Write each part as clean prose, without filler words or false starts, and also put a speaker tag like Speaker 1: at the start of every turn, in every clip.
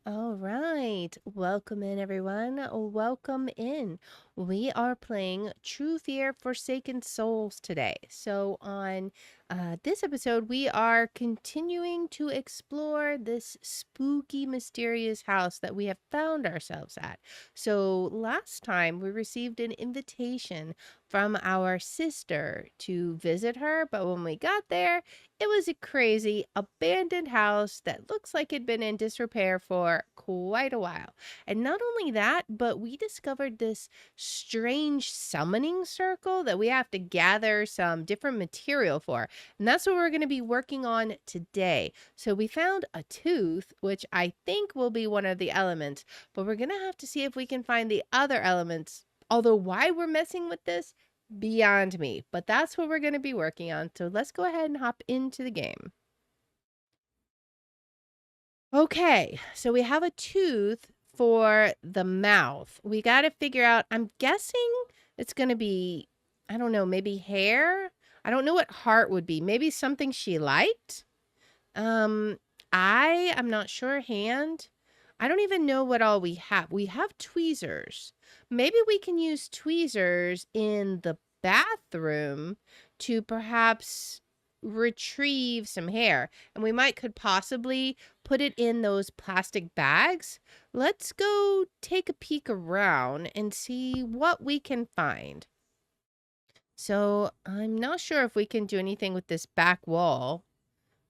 Speaker 1: All right. Welcome in, everyone. Welcome in. We are playing True Fear Forsaken Souls today. So, on this episode, we are continuing to explore this spooky, mysterious house that we have found ourselves at. So, last time we received an invitation from our sister to visit her, but when we got there, it was a crazy, abandoned house that looks like it'd been in disrepair for quite a while. And not only that, but we discovered this strange summoning circle that we have to gather some different material for. And that's what we're going to be working on today. So we found a tooth, which I think will be one of the elements, but we're going to have to see if we can find the other elements. Although why we're messing with this beyond me, but that's what we're going to be working on. So let's go ahead and hop into the game. Okay, so we have a tooth for the mouth. We got to figure out, I'm guessing it's going to be, I don't know, maybe hair. I don't know what heart would be. Maybe something she liked. Um, I'm not sure. Hand. I don't even know what all we have. We have tweezers. Maybe we can use tweezers in the bathroom to perhaps retrieve some hair. And we could possibly put it in those plastic bags. Let's go take a peek around and see what we can find. So I'm not sure if we can do anything with this back wall.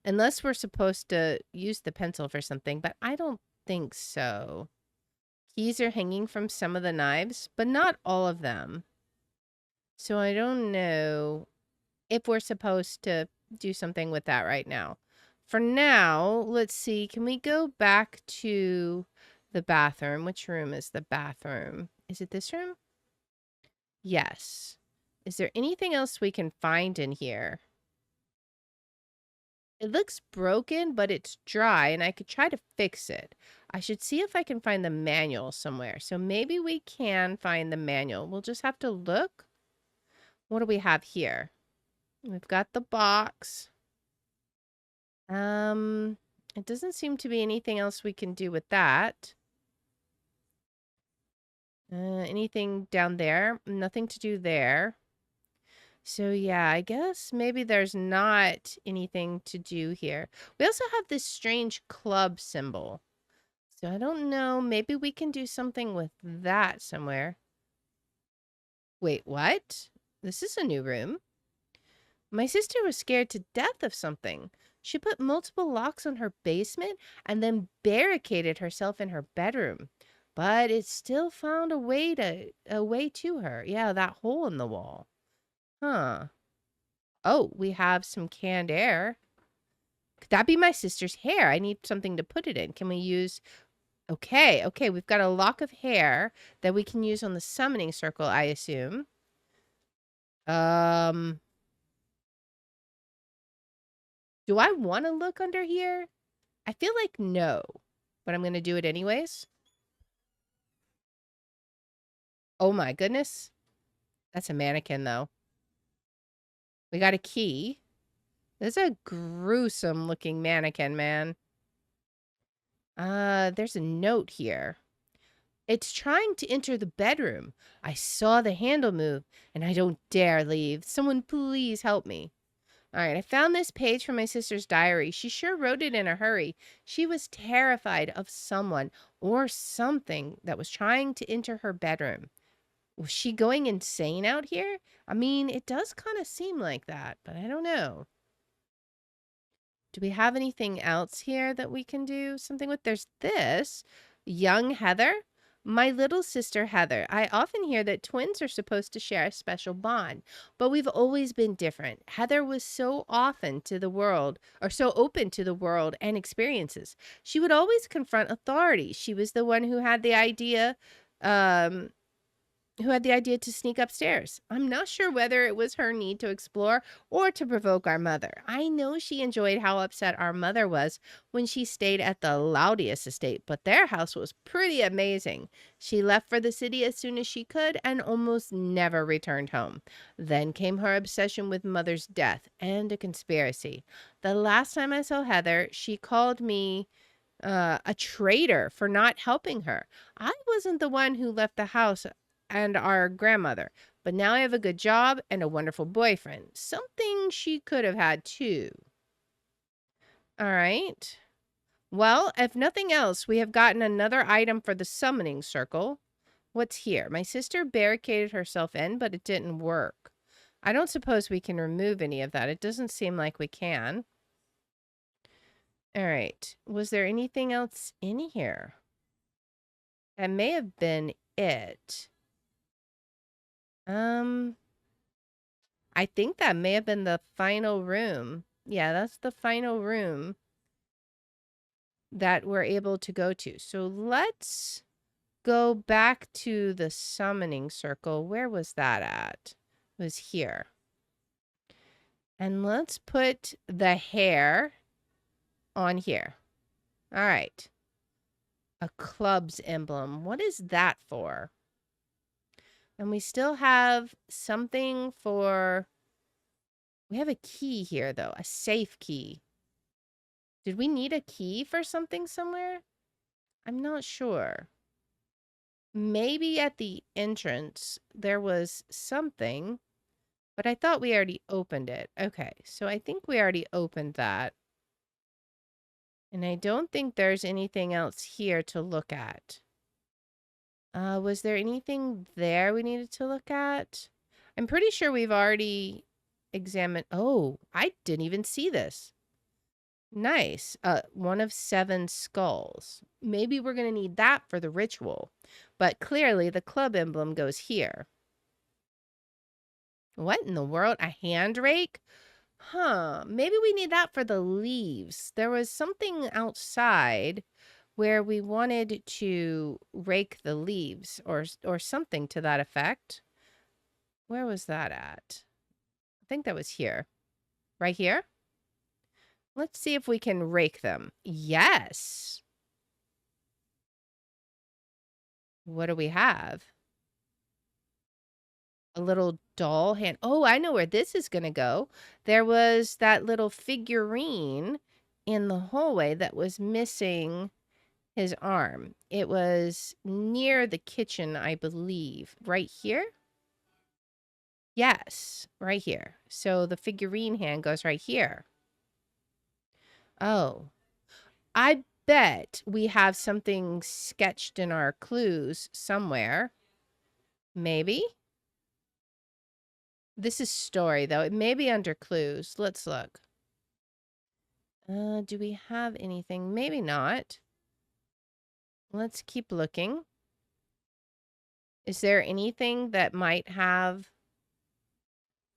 Speaker 1: Unless we're supposed to use the pencil for something, but I don't think so. Keys are hanging from some of the knives, but not all of them. So I don't know if we're supposed to do something with that right now. For now, let's see. Can we go back to the bathroom? Which room is the bathroom? Is it this room? Yes. Is there anything else we can find in here? It looks broken, but it's dry, and I could try to fix it. I should see if I can find the manual somewhere. So maybe we can find the manual. We'll just have to look. What do we have here? We've got the box. It doesn't seem to be anything else we can do with that. Anything down there? Nothing to do there. So yeah, I guess maybe there's not anything to do here. We also have this strange club symbol. So I don't know. Maybe we can do something with that somewhere. Wait, what? This is a new room. My sister was scared to death of something. She put multiple locks on her basement and then barricaded herself in her bedroom. But it still found a way to her. Yeah, that hole in the wall. Huh. Oh, we have some canned air. Could that be my sister's hair? I need something to put it in. Can we use Okay, we've got a lock of hair that we can use on the summoning circle, I assume. Um, do I want to look under here? I feel like no, but I'm going to do it anyways. Oh my goodness. That's a mannequin though. We got a key. This is a gruesome looking mannequin, man. There's a note here. It's trying to enter the bedroom. I saw the handle move, and I don't dare leave. Someone please help me. All right, I found this page from my sister's diary. She sure wrote it in a hurry. She was terrified of someone or something that was trying to enter her bedroom. Was she going insane out here? I mean, it does kind of seem like that, but I don't know. Do we have anything else here that we can do something with? There's this. Young Heather. My little sister Heather. I often hear that twins are supposed to share a special bond, but we've always been different. Heather was so often to the world, or so open to the world and experiences. She would always confront authority. She was the one um, who had the idea to sneak upstairs. I'm not sure whether it was her need to explore or to provoke our mother. I know she enjoyed how upset our mother was when she stayed at the Laudius estate, but their house was pretty amazing. She left for the city as soon as she could and almost never returned home. Then came her obsession with mother's death and a conspiracy. The last time I saw Heather, she called me A traitor for not helping her. I wasn't the one who left the house and our grandmother, but now I have a good job and a wonderful boyfriend. Something she could have had too. All right. Well, if nothing else, we have gotten another item for the summoning circle. What's here? My sister barricaded herself in, but it didn't work. I don't suppose we can remove any of that. It doesn't seem like we can. All right. Was there anything else in here? That may have been it. I think that may have been the final room. Yeah, that's the final room that we're able to go to. So let's go back to the summoning circle. Where was that at? It was here. And let's put the hair on here. All right. A club's emblem. What is that for? And we still have something for... We have a key here, though. A safe key. Did we need a key for something somewhere? I'm not sure. Maybe at the entrance there was something, but I thought we already opened it. Okay, so I think we already opened that. And I don't think there's anything else here to look at. Was there anything there we needed to look at? I'm pretty sure we've already examined... Oh, I didn't even see this. Nice. 1 of 7 skulls. Maybe we're going to need that for the ritual. But clearly the club emblem goes here. What in the world? A hand rake? Huh. Maybe we need that for the leaves. There was something outside where we wanted to rake the leaves or something to that effect. Where was that at? I think that was here. Right here? Let's see if we can rake them. Yes. What do we have? A little doll hand. Oh, I know where this is going to go. There was that little figurine in the hallway that was missing his arm. It was near the kitchen, I believe. Right here? Yes, right here. So the figurine hand goes right here. Oh, I bet we have something sketched in our clues somewhere. Maybe. This is story, though. It may be under clues. Let's look. Do we have anything? Maybe not. Let's keep looking. Is there anything that might have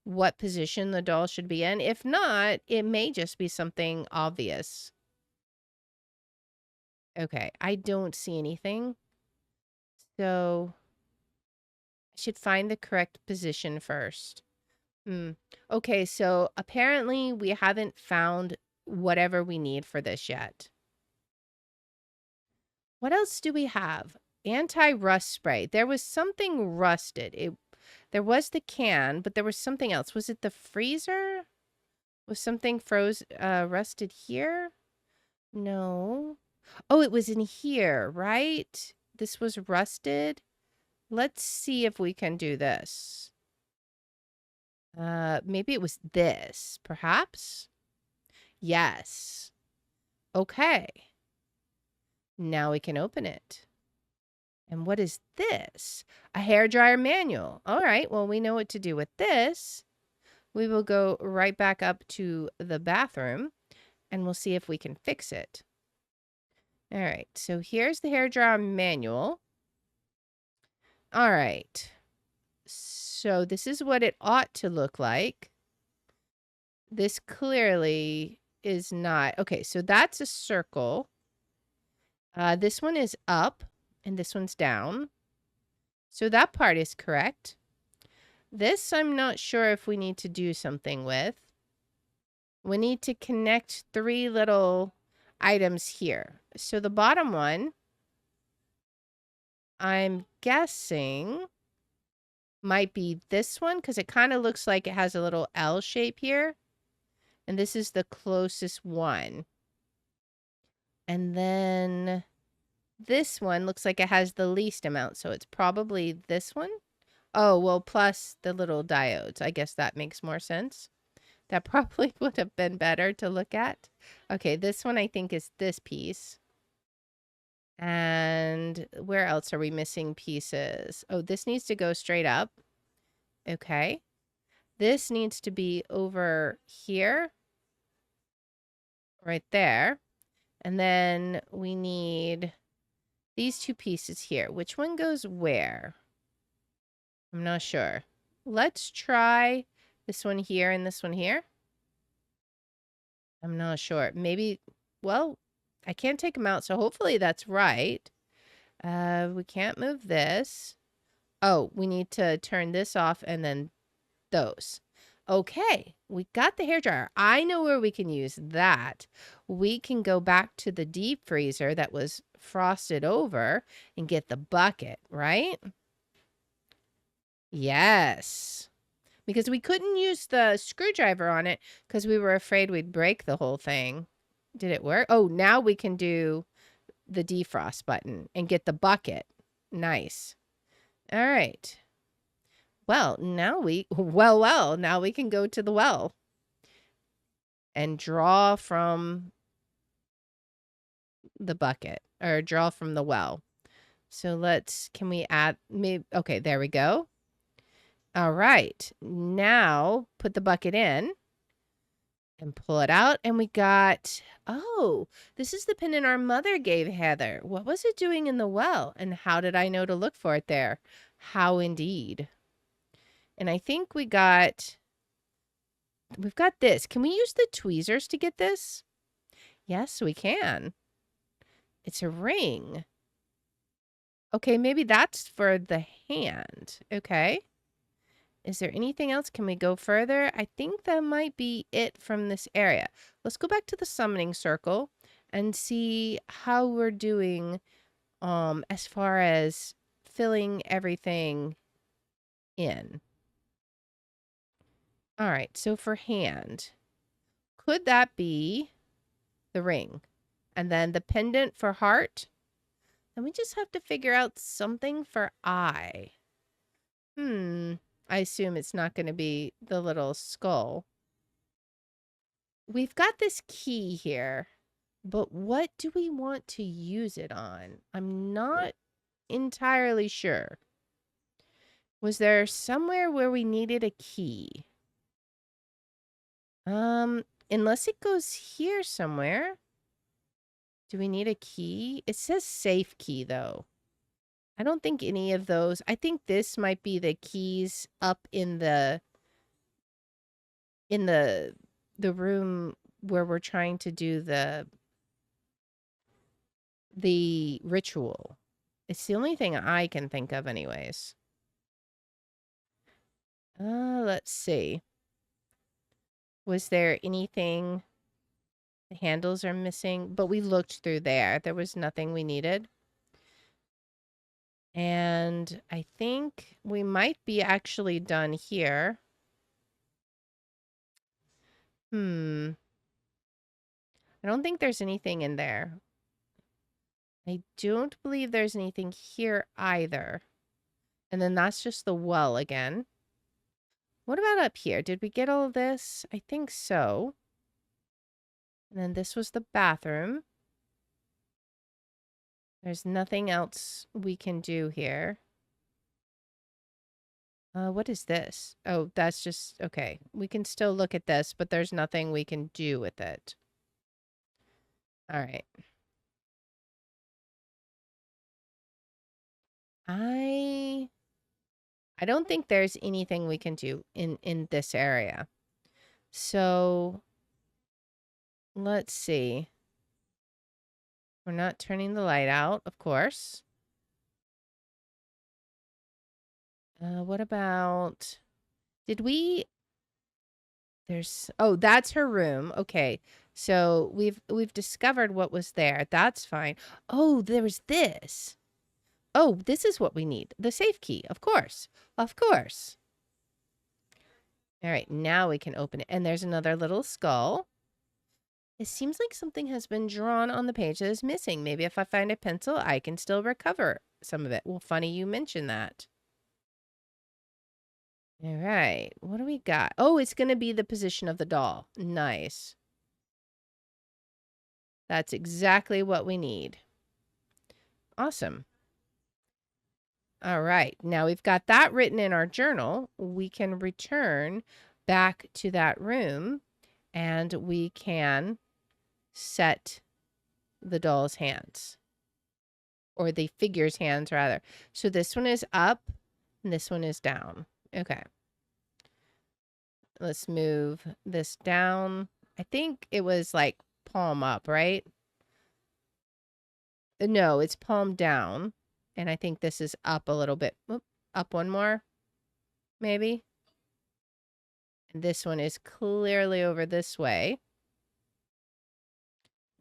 Speaker 1: what position the doll should be in? If not, it may just be something obvious. Okay, I don't see anything. So I should find the correct position first. Okay, so apparently we haven't found whatever we need for this yet. What else do we have? Anti-rust spray. There was something rusted. There was the can, but there was something else. Was it the freezer? Was something rusted here? No. Oh, it was in here, right? This was rusted. Let's see if we can do this. Maybe it was this, perhaps? Yes. Okay. Now we can open it. And what is this? A hairdryer manual. All right, well, we know what to do with this. We will go right back up to the bathroom and we'll see if we can fix it. All right, so here's the hairdryer manual. All right. So this is what it ought to look like. This clearly is not. Okay, so that's a circle. This one is up and this one's down. So that part is correct. This I'm not sure if we need to do something with. We need to connect 3 little items here. So the bottom one, I'm guessing, might be this one because it kind of looks like it has a little L shape here. And this is the closest one. And then this one looks like it has the least amount, so it's probably this one. Oh, well, plus the little diodes. I guess that makes more sense. That probably would have been better to look at. Okay, this one I think is this piece. And where else are we missing pieces? Oh, this needs to go straight up. Okay. This needs to be over here. Right there. And then we need these two pieces here. Which one goes where? I'm not sure. Let's try this one here and this one here. I'm not sure. Maybe, well, I can't take them out, so hopefully that's right. We can't move this. Oh, we need to turn this off and then those. Okay, we got the hairdryer. I know where we can use that. We can go back to the deep freezer that was frosted over and get the bucket, right? Yes. Because we couldn't use the screwdriver on it because we were afraid we'd break the whole thing. Did it work? Oh, now we can do the defrost button and get the bucket. Nice. All right. Well, now now we can go to the well and draw from the bucket or draw from the well. So can we add, maybe, okay, there we go. All right. Now put the bucket in and pull it out. And we got, oh, this is the pendant our mother gave Heather. What was it doing in the well? And how did I know to look for it there? How indeed. And I think we've got this. Can we use the tweezers to get this? Yes, we can. It's a ring. Okay, maybe that's for the hand. Okay. Is there anything else? Can we go further? I think that might be it from this area. Let's go back to the summoning circle and see how we're doing as far as filling everything in. All right, so for hand, could that be the ring? And then the pendant for heart? And we just have to figure out something for eye. I assume it's not going to be the little skull. We've got this key here, but what do we want to use it on? I'm not entirely sure. Was there somewhere where we needed a key? Unless it goes here somewhere. Do we need a key? It says safe key, though. I don't think any of those. I think this might be the keys up in the room where we're trying to do the ritual. It's the only thing I can think of anyways. Let's see. Was there anything? The handles are missing, but we looked through there. There was nothing we needed. And I think we might be actually done here. I don't think there's anything in there. I don't believe there's anything here either. And then that's just the well again. What about up here? Did we get all of this? I think so. And then this was the bathroom. There's nothing else we can do here. What is this? Oh, that's just, okay. We can still look at this, but there's nothing we can do with it. All right. I don't think there's anything we can do in this area. So let's see. We're not turning the light out, of course. What about, oh, that's her room. Okay. So we've discovered what was there. That's fine. Oh, there was this. Oh, this is what we need. The safe key. Of course. Of course. All right. Now we can open it. And there's another little skull. It seems like something has been drawn on the page that is missing. Maybe if I find a pencil, I can still recover some of it. Well, funny you mentioned that. All right. What do we got? Oh, it's going to be the position of the doll. Nice. That's exactly what we need. Awesome. All right. Now we've got that written in our journal. We can return back to that room and we can set the doll's hands, or the figure's hands rather. So this one is up and this one is down. Okay. Let's move this down. I think it was like palm up, right? No, it's palm down. And I think this is up a little bit. Oop, up one more, maybe. And this one is clearly over this way.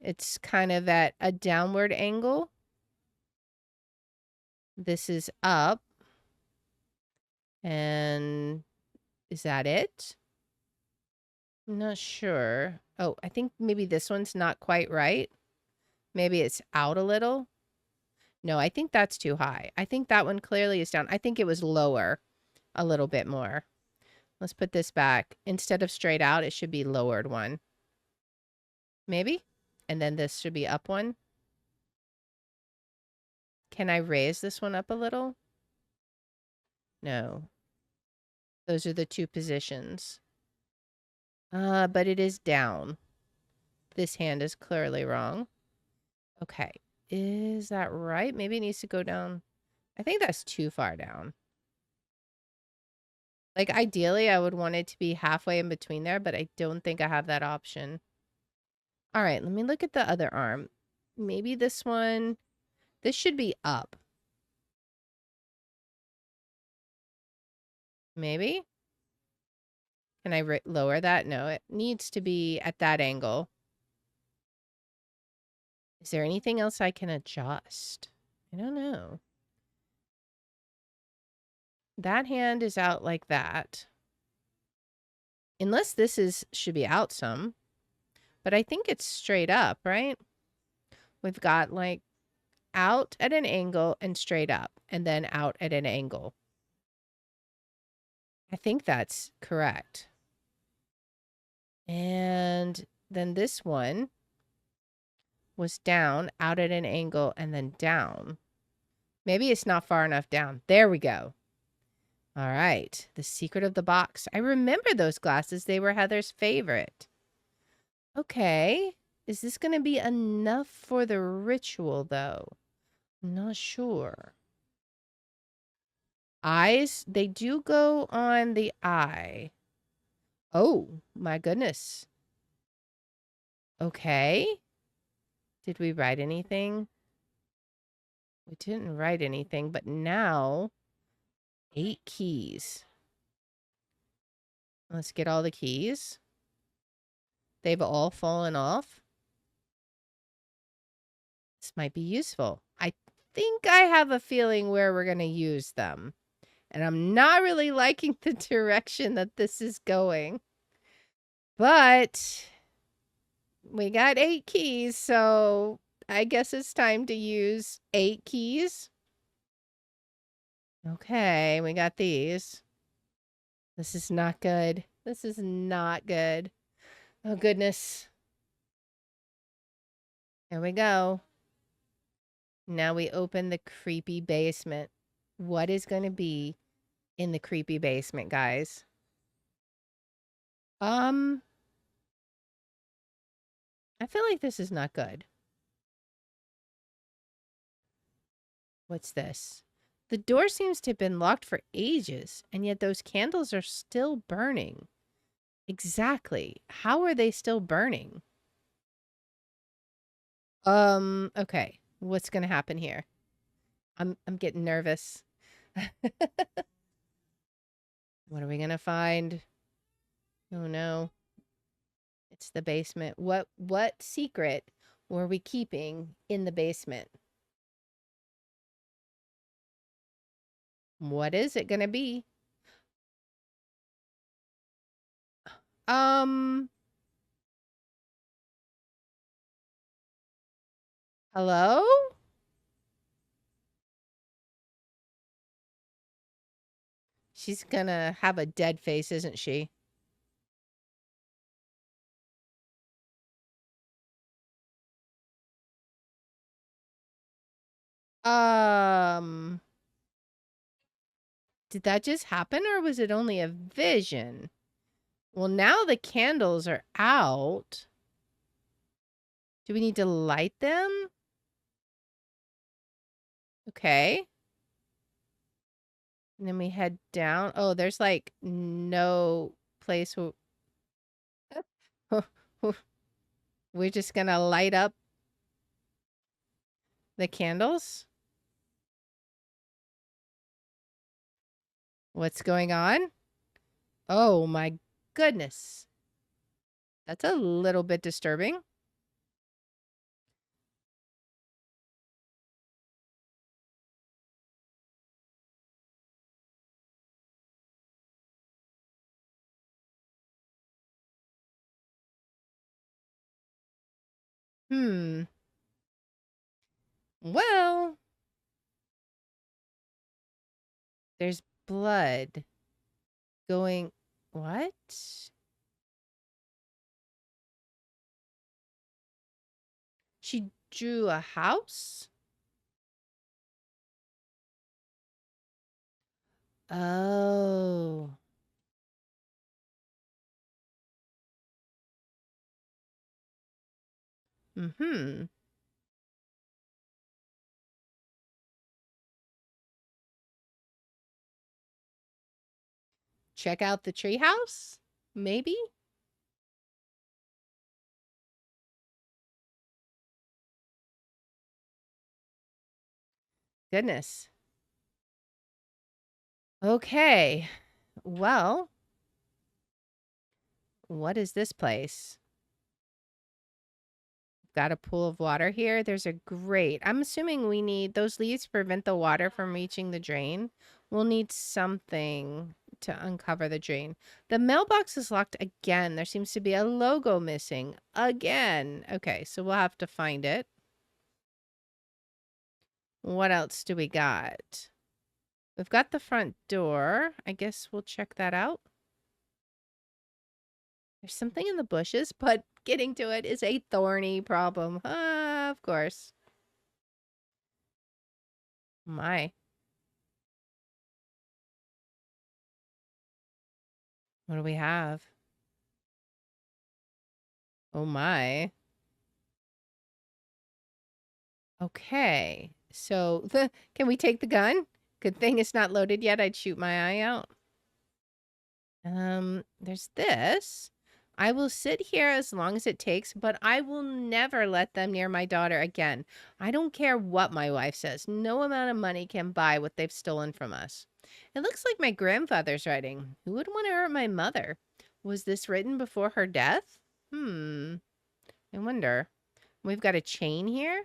Speaker 1: It's kind of at a downward angle. This is up. And is that it? I'm not sure. Oh, I think maybe this one's not quite right. Maybe it's out a little. No, I think that's too high. I think that one clearly is down. I think it was lower a little bit more. Let's put this back. Instead of straight out, it should be lowered one. Maybe? And then this should be up one. Can I raise this one up a little? No. Those are the two positions. But it is down. This hand is clearly wrong. Okay. Is that right? Maybe it needs to go down. I think that's too far down. Like, ideally, I would want it to be halfway in between there, but I don't think I have that option. All right, let me look at the other arm. Maybe this one, this should be up. Maybe? Can I lower that? No, it needs to be at that angle. Is there anything else I can adjust? I don't know. That hand is out like that. Unless this should be out some. But I think it's straight up, right? We've got like out at an angle and straight up, and then out at an angle. I think that's correct. And then this one was down, out at an angle, and then down. Maybe it's not far enough down. There we go. All right. The secret of the box. I remember those glasses. They were Heather's favorite. Okay. Is this going to be enough for the ritual, though? I'm not sure. Eyes, they do go on the eye. Oh, my goodness. Okay. Did we write anything? We didn't write anything, but now 8 keys. Let's get all the keys. They've all fallen off. This might be useful. I think I have a feeling where we're going to use them. And I'm not really liking the direction that this is going. But we got 8 keys, so I guess it's time to use 8 keys. Okay, we got these. This is not good. This is not good. Oh, goodness. Here we go. Now we open the creepy basement. What is going to be in the creepy basement, guys? I feel like this is not good. What's this? The door seems to have been locked for ages, and yet those candles are still burning. Exactly. How are they still burning? Okay. What's going to happen here? I'm getting nervous. What are we going to find? Oh no. It's the basement. What secret were we keeping in the basement? What is it going to be? Um Hello? She's gonna have a dead face, isn't she? Um, did that just happen or was it only a vision? Well, now the candles are out. Do we need to light them? Okay. And then we head down. Oh, there's like no place. We're just gonna light up the candles. What's going on? Oh my goodness. That's a little bit disturbing. Hmm. Well, there's blood going. What? She drew a house? Oh. Mm-hmm. Check out the treehouse? Maybe? Goodness. Okay. Well, what is this place? Got a pool of water here. There's a grate. I'm assuming we need those leaves to prevent the water from reaching the drain. We'll need something to uncover the drain. The mailbox is locked again. There seems to be a logo missing again. Okay, so we'll have to find it. What else do we got? We've got the front door. I guess we'll check that out. There's something in the bushes, but getting to it is a thorny problem. Of course. My. What do we have? Oh my. Okay. So can we take the gun? Good thing it's not loaded yet. I'd shoot my eye out. There's this. I will sit here as long as it takes, but I will never let them near my daughter again. I don't care what my wife says. No amount of money can buy what they've stolen from us. It looks like my grandfather's writing. Who would want to hurt my mother? Was this written before her death? I wonder. We've got a chain here.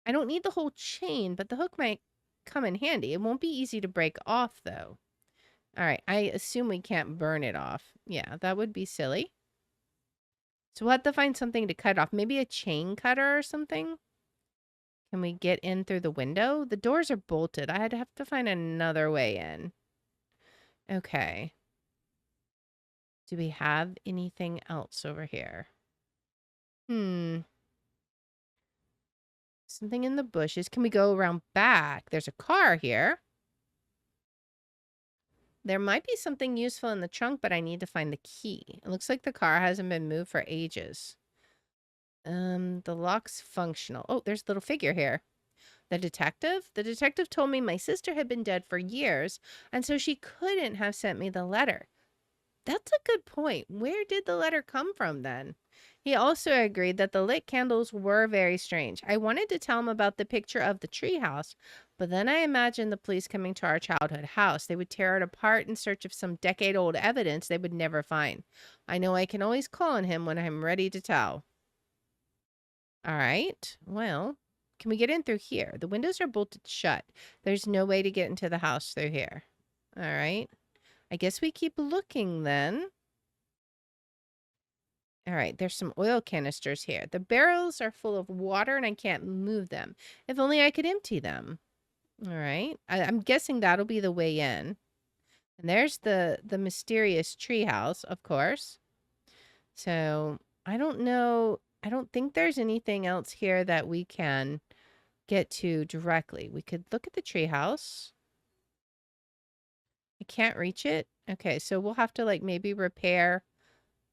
Speaker 1: I don't need the whole chain, but the hook might come in handy. It won't be easy to break off, though. All right, I assume we can't burn it off. Yeah, that would be silly. So we'll have to find something to cut off. Maybe a chain cutter or something? Can we get in through the window? The doors are bolted. I'd have to find another way in. Okay. Do we have anything else over here? Something in the bushes. Can we go around back? There's a car here. There might be something useful in the trunk, but I need to find the key. It looks like the car hasn't been moved for ages. The lock's functional. Oh, there's a little figure here. The detective? The detective told me my sister had been dead for years, and so she couldn't have sent me the letter. That's a good point. Where did the letter come from then? He also agreed that the lit candles were very strange. I wanted to tell him about the picture of the treehouse, but then I imagined the police coming to our childhood house. They would tear it apart in search of some decade-old evidence they would never find. I know I can always call on him when I'm ready to tell. All right. Well, can we get in through here? The windows are bolted shut. There's no way to get into the house through here. All right. I guess we keep looking then. All right, there's some oil canisters here. The barrels are full of water and I can't move them. If only I could empty them. All right. I'm guessing that'll be the way in. And there's the mysterious treehouse, of course. So I don't know. I don't think there's anything else here that we can get to directly. We could look at the treehouse. I can't reach it. Okay, so we'll have to like maybe repair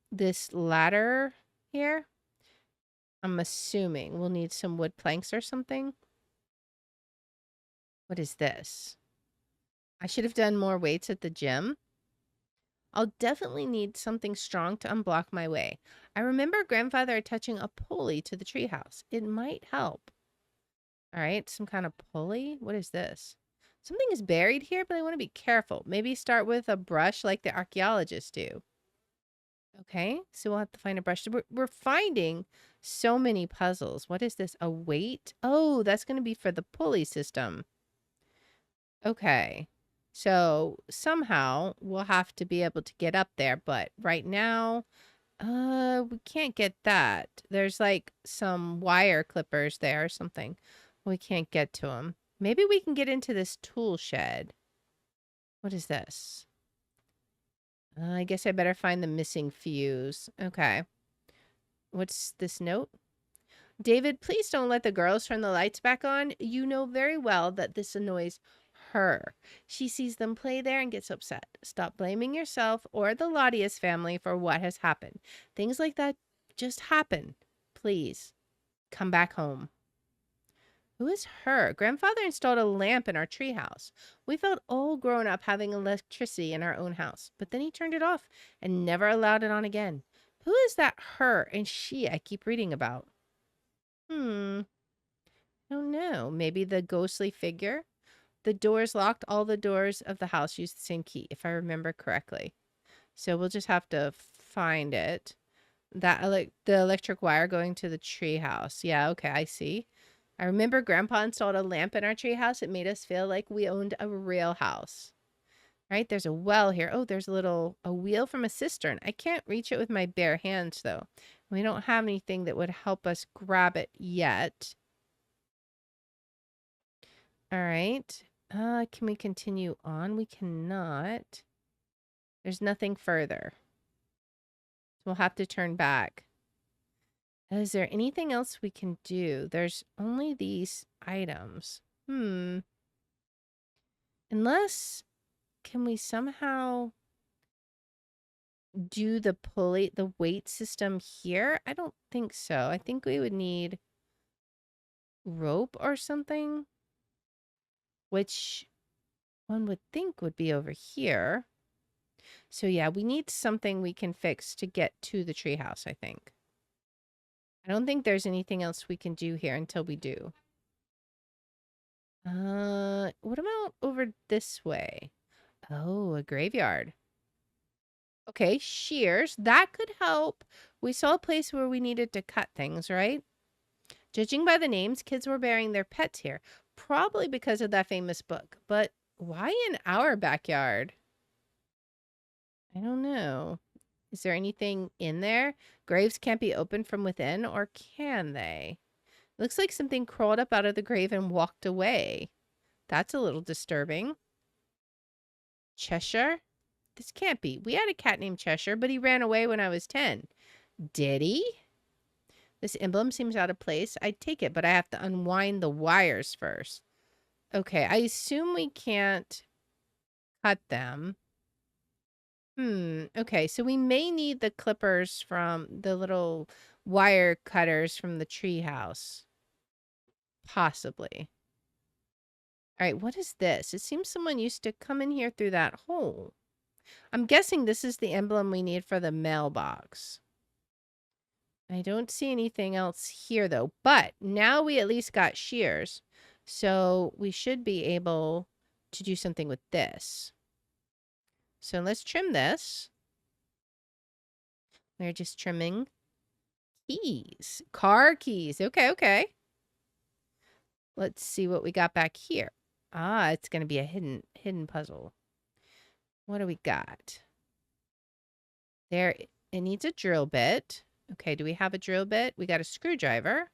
Speaker 1: this ladder here. I'm assuming we'll need some wood planks or something. What is this? I should have done more weights at the gym. I'll definitely need something strong to unblock my way. I remember grandfather attaching a pulley to the treehouse. It might help. All right, some kind of pulley. What is this? Something is buried here, but I want to be careful. Maybe start with a brush like the archaeologists do. Okay, so we'll have to find a brush. We're finding so many puzzles. What is this? A weight? Oh, that's going to be for the pulley system. Okay, so somehow we'll have to be able to get up there, but right now, we can't get that. There's like some wire clippers there or something. We can't get to them. Maybe we can get into this tool shed. What is this? I guess I better find the missing fuse. Okay. What's this note? David, please don't let the girls turn the lights back on. You know very well that this annoys her. She sees them play there and gets upset. Stop blaming yourself or the Latias family for what has happened. Things like that just happen. Please, come back home. Who is her? Grandfather installed a lamp in our treehouse. We felt all grown up having electricity in our own house, but then he turned it off and never allowed it on again. Who is that her and she I keep reading about? I don't know. Maybe the ghostly figure? The doors locked. All the doors of the house use the same key, if I remember correctly. So we'll just have to find it. The electric wire going to the treehouse. Yeah, okay, I see. I remember Grandpa installed a lamp in our treehouse. It made us feel like we owned a real house. Right? There's a well here. Oh, there's a wheel from a cistern. I can't reach it with my bare hands, though. We don't have anything that would help us grab it yet. All right. Can we continue on? We cannot. There's nothing further. We'll have to turn back. Is there anything else we can do? There's only these items. Unless, can we somehow do the pulley, the weight system here? I don't think so. I think we would need rope or something, which one would think would be over here. So yeah, we need something we can fix to get to the treehouse, I think. I don't think there's anything else we can do here until we do. What about over this way? Oh, a graveyard. Okay, shears. That could help. We saw a place where we needed to cut things, right? Judging by the names, kids were burying their pets here. Probably because of that famous book. But why in our backyard? I don't know. Is there anything in there? Graves can't be opened from within, or can they? Looks like something crawled up out of the grave and walked away. That's a little disturbing. Cheshire? This can't be. We had a cat named Cheshire, but he ran away when I was 10. Did he? This emblem seems out of place. I'd take it, but I have to unwind the wires first. Okay, I assume we can't cut them. Okay, so we may need the clippers from the little wire cutters from the treehouse. Possibly. All right, what is this? It seems someone used to come in here through that hole. I'm guessing this is the emblem we need for the mailbox. I don't see anything else here, though. But now we at least got shears. So we should be able to do something with this. So let's trim this. We're just trimming keys. Car keys. Okay, okay. Let's see what we got back here. Ah, it's going to be a hidden puzzle. What do we got? There, it needs a drill bit. Okay, do we have a drill bit? We got a screwdriver.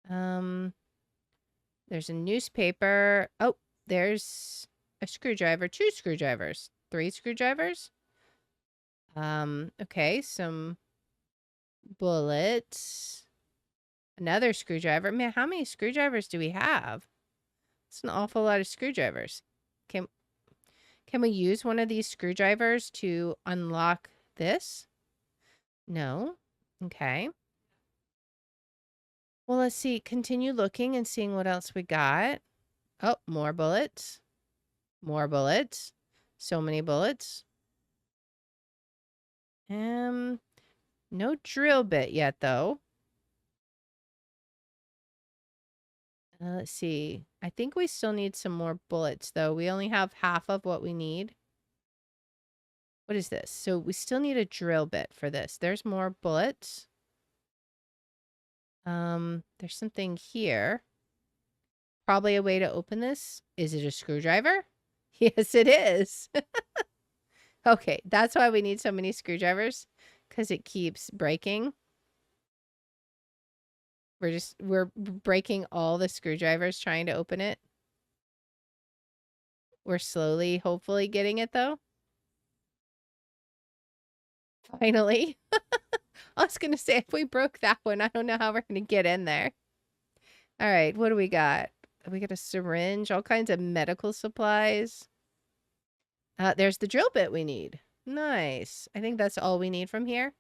Speaker 1: There's a newspaper. Oh, there's a screwdriver. 2 screwdrivers. 3 screwdrivers. Okay, some bullets. Another screwdriver. Man, how many screwdrivers do we have? It's an awful lot of screwdrivers. Can can we use one of these screwdrivers to unlock this? No. Okay. Well, let's see. Continue looking and seeing what else we got. Oh, more bullets. More bullets. So many bullets. No drill bit yet, though. Let's see. I think we still need some more bullets, though. We only have half of what we need. What is this? So we still need a drill bit for this. There's more bullets. There's something here. Probably a way to open this. Is it a screwdriver? Yes, it is. Okay, that's why we need so many screwdrivers, because it keeps breaking. We're breaking all the screwdrivers trying to open it. We're slowly, hopefully getting it, though. Finally. I was going to say, if we broke that one, I don't know how we're going to get in there. All right, what do we got? We got a syringe, all kinds of medical supplies. There's the drill bit we need. Nice. I think that's all we need from here.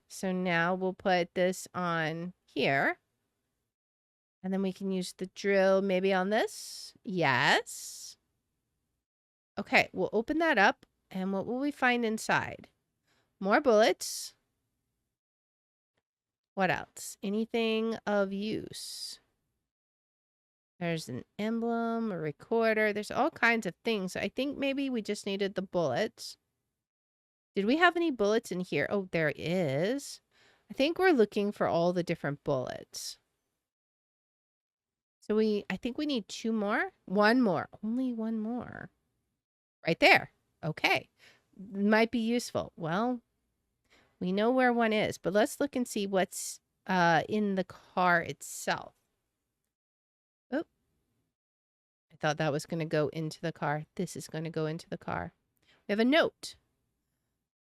Speaker 1: So now we'll put this on here. And then we can use the drill maybe on this. Yes. Okay, we'll open that up. And what will we find inside? More bullets. What else? Anything of use? There's an emblem, a recorder. There's all kinds of things. I think maybe we just needed the bullets. Did we have any bullets in here? Oh, there is. I think we're looking for all the different bullets. So I think we need 2 more. 1 more. Only 1 more. Right there. Okay. Might be useful. Well, we know where one is, but let's look and see what's in the car itself. Oh, I thought that was going to go into the car. This is going to go into the car. We have a note.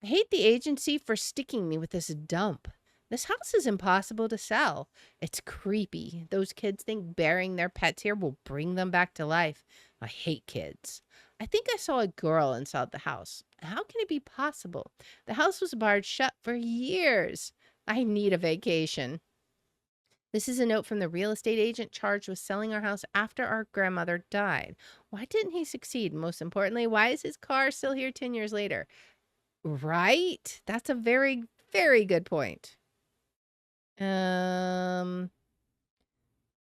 Speaker 1: I hate the agency for sticking me with this dump. This house is impossible to sell. It's creepy. Those kids think burying their pets here will bring them back to life. I hate kids. I think I saw a girl inside the house. How can it be possible? The house was barred shut for years. I need a vacation. This is a note from the real estate agent charged with selling our house after our grandmother died. Why didn't he succeed? Most importantly, why is his car still here 10 years later? Right? That's a very, very good point.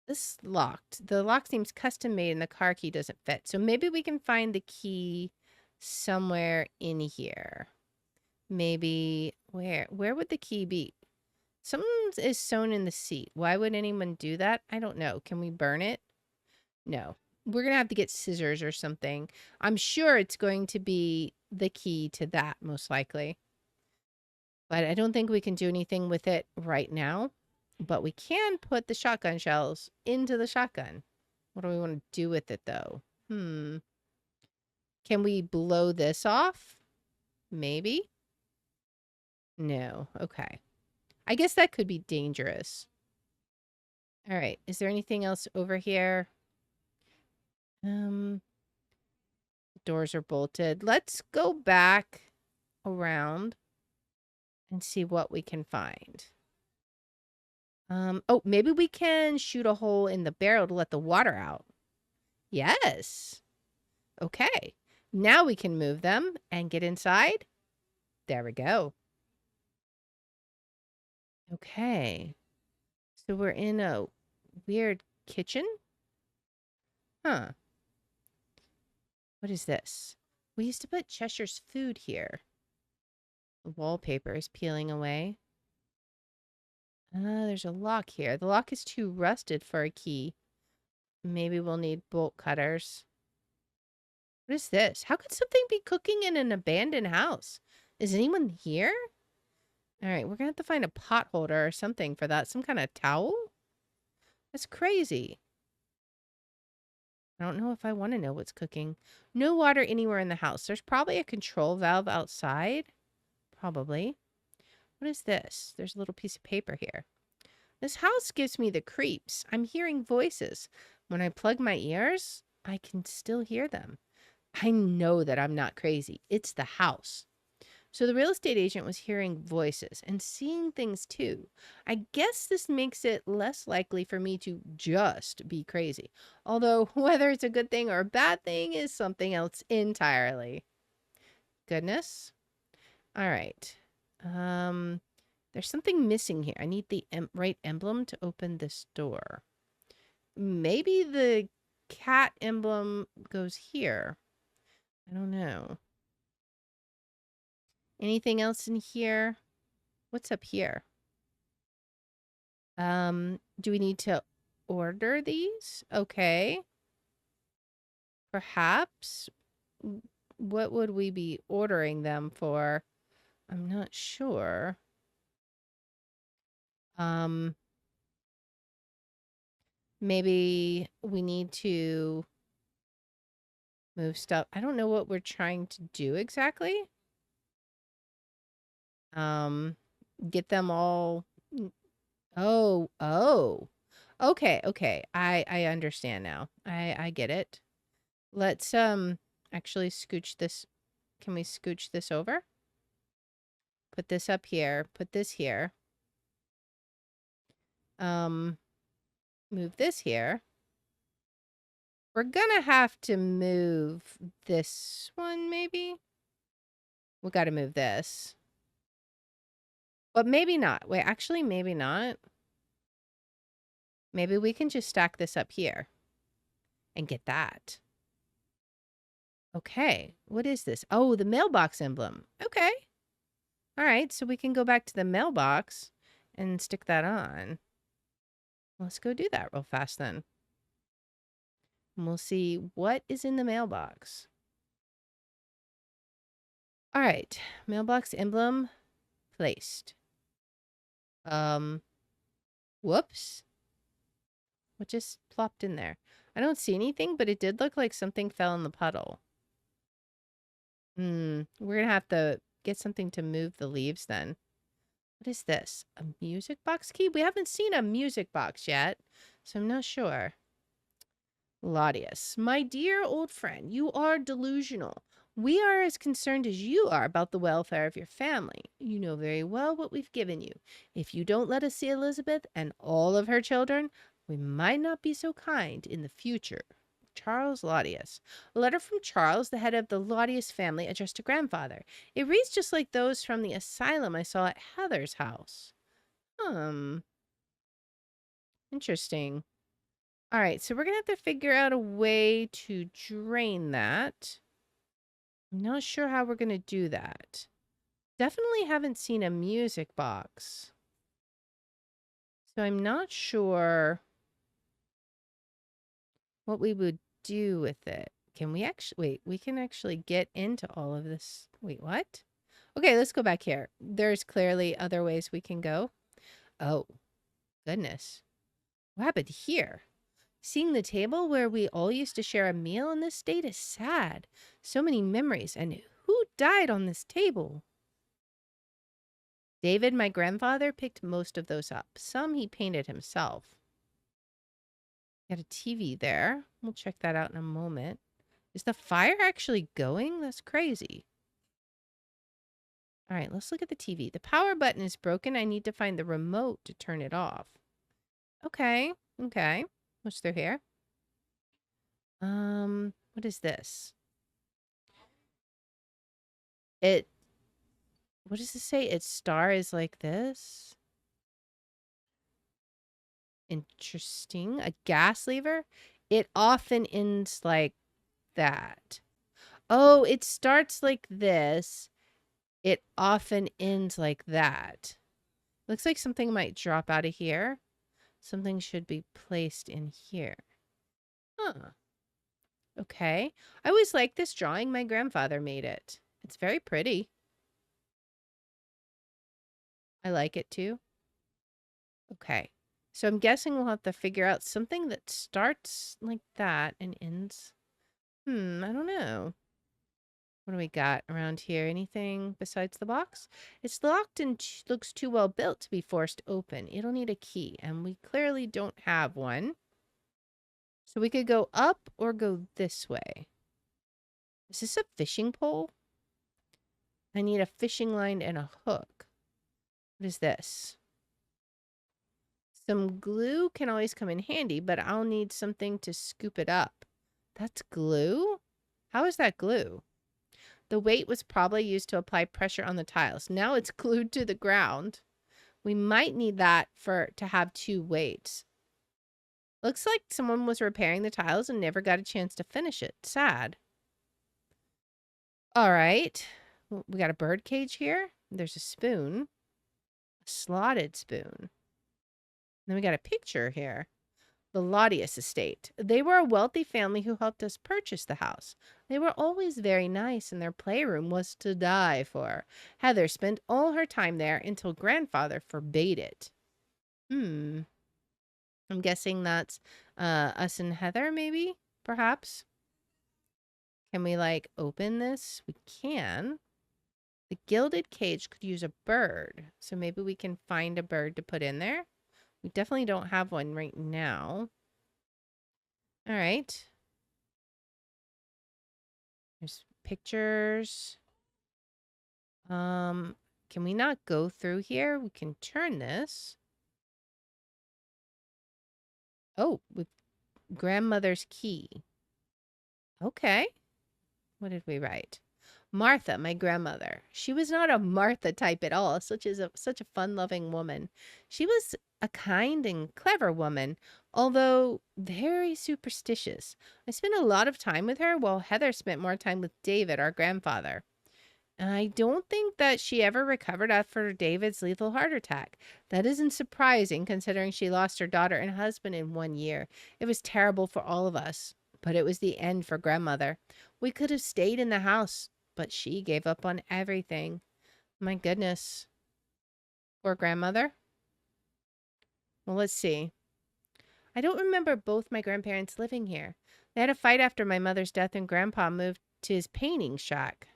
Speaker 1: This locked. The lock seems custom made and the car key doesn't fit. So maybe we can find the key somewhere in here. Maybe where would the key be? Something is sewn in the seat. Why would anyone do that? I don't know. Can we burn it? No. We're going to have to get scissors or something. I'm sure it's going to be the key to that, most likely. But I don't think we can do anything with it right now. But we can put the shotgun shells into the shotgun. What do we want to do with it, though? Can we blow this off? Maybe? No. Okay. I guess that could be dangerous. All right. Is there anything else over here? Doors are bolted. Let's go back around and see what we can find. Oh, maybe we can shoot a hole in the barrel to let the water out. Yes. Okay. Now we can move them and get inside. There we go. Okay. So we're in a weird kitchen. Huh. What is this? We used to put Cheshire's food here. The wallpaper is peeling away. There's a lock here. The lock is too rusted for a key. Maybe we'll need bolt cutters. What is this? How could something be cooking in an abandoned house? Is anyone here? All right, we're gonna have to find a pot holder or something for that. Some kind of towel? That's crazy. I don't know if I want to know what's cooking. No water anywhere in the house. There's probably a control valve outside. Probably. What is this? There's a little piece of paper here. This house gives me the creeps. I'm hearing voices. When I plug my ears, I can still hear them. I know that I'm not crazy. It's the house. So the real estate agent was hearing voices and seeing things too. I guess this makes it less likely for me to just be crazy. Although whether it's a good thing or a bad thing is something else entirely. Goodness. All right. There's something missing here. I need the right emblem to open this door. Maybe the cat emblem goes here. I don't know. Anything else in here? What's up here? Do we need to order these? Okay. Perhaps. What would we be ordering them for? I'm not sure. Maybe we need to move stuff. I don't know what we're trying to do exactly. Get them all. Oh. Okay. I understand now. I get it. Let's actually scooch this. Can we scooch this over? Put this up here. Put this here. Move this here. We're gonna have to move this one, maybe? We gotta move this. But maybe not. Wait, actually, maybe not. Maybe we can just stack this up here and get that. Okay, what is this? Oh, the mailbox emblem. Okay. All right, so we can go back to the mailbox and stick that on. Let's go do that real fast then. And we'll see what is in the mailbox. All right, mailbox emblem placed. Whoops. What just plopped in there? I don't see anything, but it did look like something fell in the puddle. We're gonna have to get something to move the leaves then. What is this? A music box key? We haven't seen a music box yet, so I'm not sure. Claudius, my dear old friend, you are delusional. We are as concerned as you are about the welfare of your family. You know very well what we've given you. If you don't let us see Elizabeth and all of her children, we might not be so kind in the future. Charles Laudius. A letter from Charles, the head of the Laudius family, addressed to grandfather. It reads just like those from the asylum I saw at Heather's house. Interesting. All right, so we're going to have to figure out a way to drain that. I'm not sure how we're going to do that. Definitely haven't seen a music box. So I'm not sure what we would do with it. Can we actually, wait, we can actually get into all of this. Wait, what? Okay, let's go back here. There's clearly other ways we can go. Oh, goodness. What happened here? Seeing the table where we all used to share a meal in this state is sad. So many memories. And who died on this table? David, my grandfather, picked most of those up. Some he painted himself. Got a TV there. We'll check that out in a moment. Is the fire actually going? That's crazy. All right, let's look at the TV. The power button is broken. I need to find the remote to turn it off. Okay. What's through here? What is this? What does it say? Its star is like this. Interesting. A gas lever? It often ends like that. Oh, it starts like this. It often ends like that. Looks like something might drop out of here. Something should be placed in here. Huh. Okay. I always liked this drawing. My grandfather made it. It's very pretty. I like it too. Okay. So I'm guessing we'll have to figure out something that starts like that and ends. I don't know. What do we got around here? Anything besides the box? It's locked and looks too well built to be forced open. It'll need a key, and we clearly don't have one. So we could go up or go this way. Is this a fishing pole? I need a fishing line and a hook. What is this? Some glue can always come in handy, but I'll need something to scoop it up. That's glue? How is that glue? The weight was probably used to apply pressure on the tiles. Now it's glued to the ground. We might need that to have two weights. Looks like someone was repairing the tiles and never got a chance to finish it. Sad. All right. We got a bird cage here. There's a spoon. A slotted spoon. Then we got a picture here. The Laudius estate. They were a wealthy family who helped us purchase the house. They were always very nice, and their playroom was to die for. Heather spent all her time there until grandfather forbade it. I'm guessing that's us and Heather, maybe? Perhaps? Can we, like, open this? We can. The gilded cage could use a bird, so maybe we can find a bird to put in there. We definitely don't have one right now. All right. There's pictures. Can we not go through here? We can turn this. Oh, with grandmother's key. Okay. What did we write? Martha, my grandmother. She was not a Martha type at all, such a fun-loving woman. She was a kind and clever woman, although very superstitious. I spent a lot of time with her, while Heather spent more time with David, our grandfather. I don't think that she ever recovered after David's lethal heart attack. That isn't surprising, considering she lost her daughter and husband in 1 year. It was terrible for all of us, but it was the end for grandmother. We could have stayed in the house, but she gave up on everything. My goodness. Poor grandmother. Well, let's see. I don't remember both my grandparents living here. They had a fight after my mother's death, and Grandpa moved to his painting shack.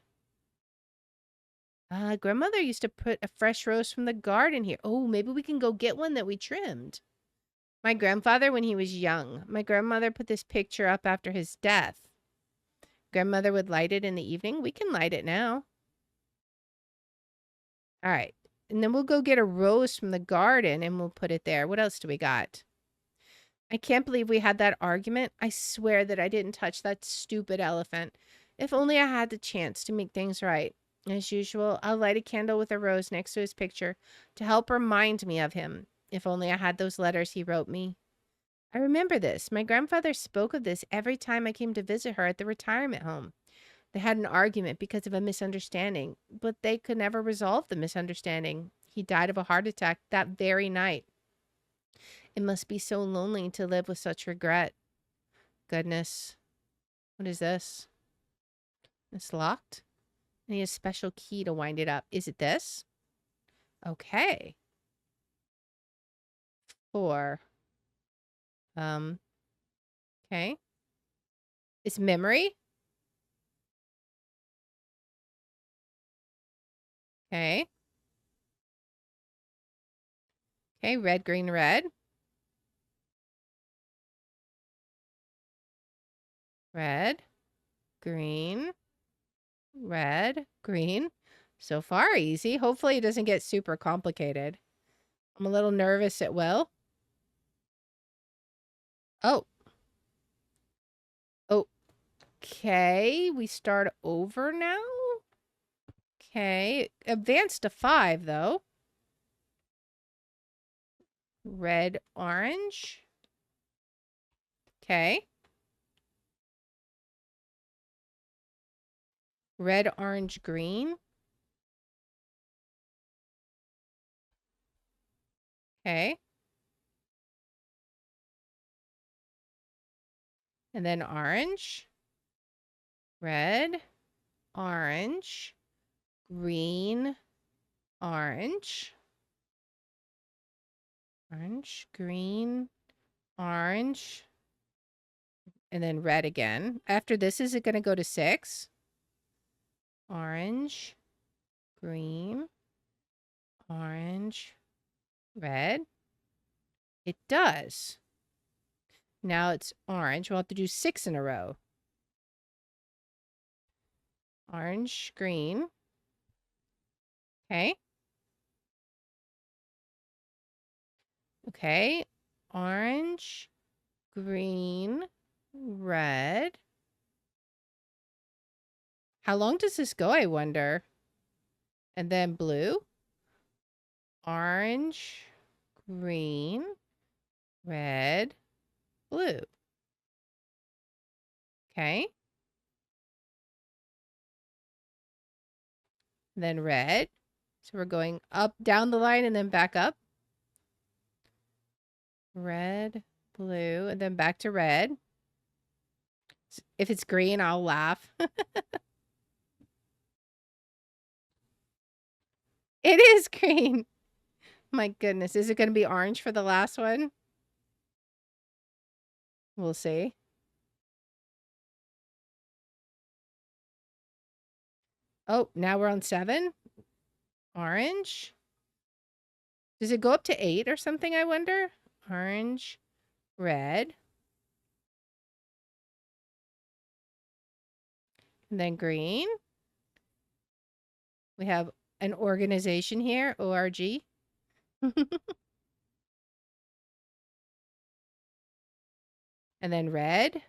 Speaker 1: Grandmother used to put a fresh rose from the garden here. Oh, maybe we can go get one that we trimmed. My grandfather, when he was young, my grandmother put this picture up after his death. Grandmother would light it in the evening. We can light it now. All right. And then we'll go get a rose from the garden and we'll put it there. What else do we got? I can't believe we had that argument. I swear that I didn't touch that stupid elephant. If only I had the chance to make things right. As usual, I'll light a candle with a rose next to his picture to help remind me of him. If only I had those letters he wrote me. I remember this. My grandfather spoke of this every time I came to visit her at the retirement home. They had an argument because of a misunderstanding, but they could never resolve the misunderstanding. He died of a heart attack that very night. It must be so lonely to live with such regret. Goodness. What is this? It's locked? I need a special key to wind it up. Is it this? Okay. 4. Okay. It's memory? Okay. Okay, red, green, red. Red, green, red, green. So far, easy. Hopefully it doesn't get super complicated. I'm a little nervous it will. Oh. Okay, we start over now? Okay, advance to 5, though. Red, orange. Okay. Red, orange, green. Okay. And then orange. Red, orange, green, orange. Orange, green, orange, and then red again. After this, is it going to go to 6? Orange, green, orange, red. It does. Now it's orange. We'll have to do 6 in a row. Orange, green. Okay. Okay. Orange, green, red. How long does this go, I wonder? And then blue. Orange, green, red, blue. Okay. Then red. So we're going up, down the line, and then back up. Red, blue, and then back to red. If it's green, I'll laugh. It is green. My goodness. Is it going to be orange for the last one? We'll see. Oh, now we're on 7. Orange. Does it go up to 8 or something, I wonder? Orange, red. And then green. We have an organization here, ORG. And then red.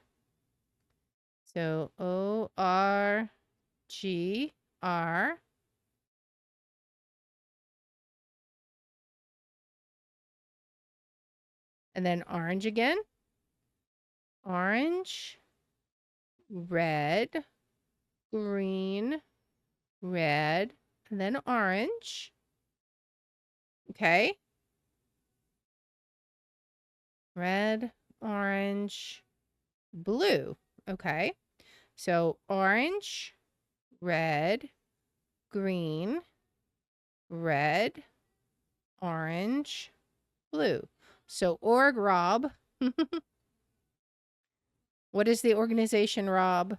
Speaker 1: So ORGR. And then orange again. Orange, red, green, red, and then orange. Okay. Red, orange, blue. Okay. So orange, red, green, red, orange, blue. So org Rob. What is the organization, Rob?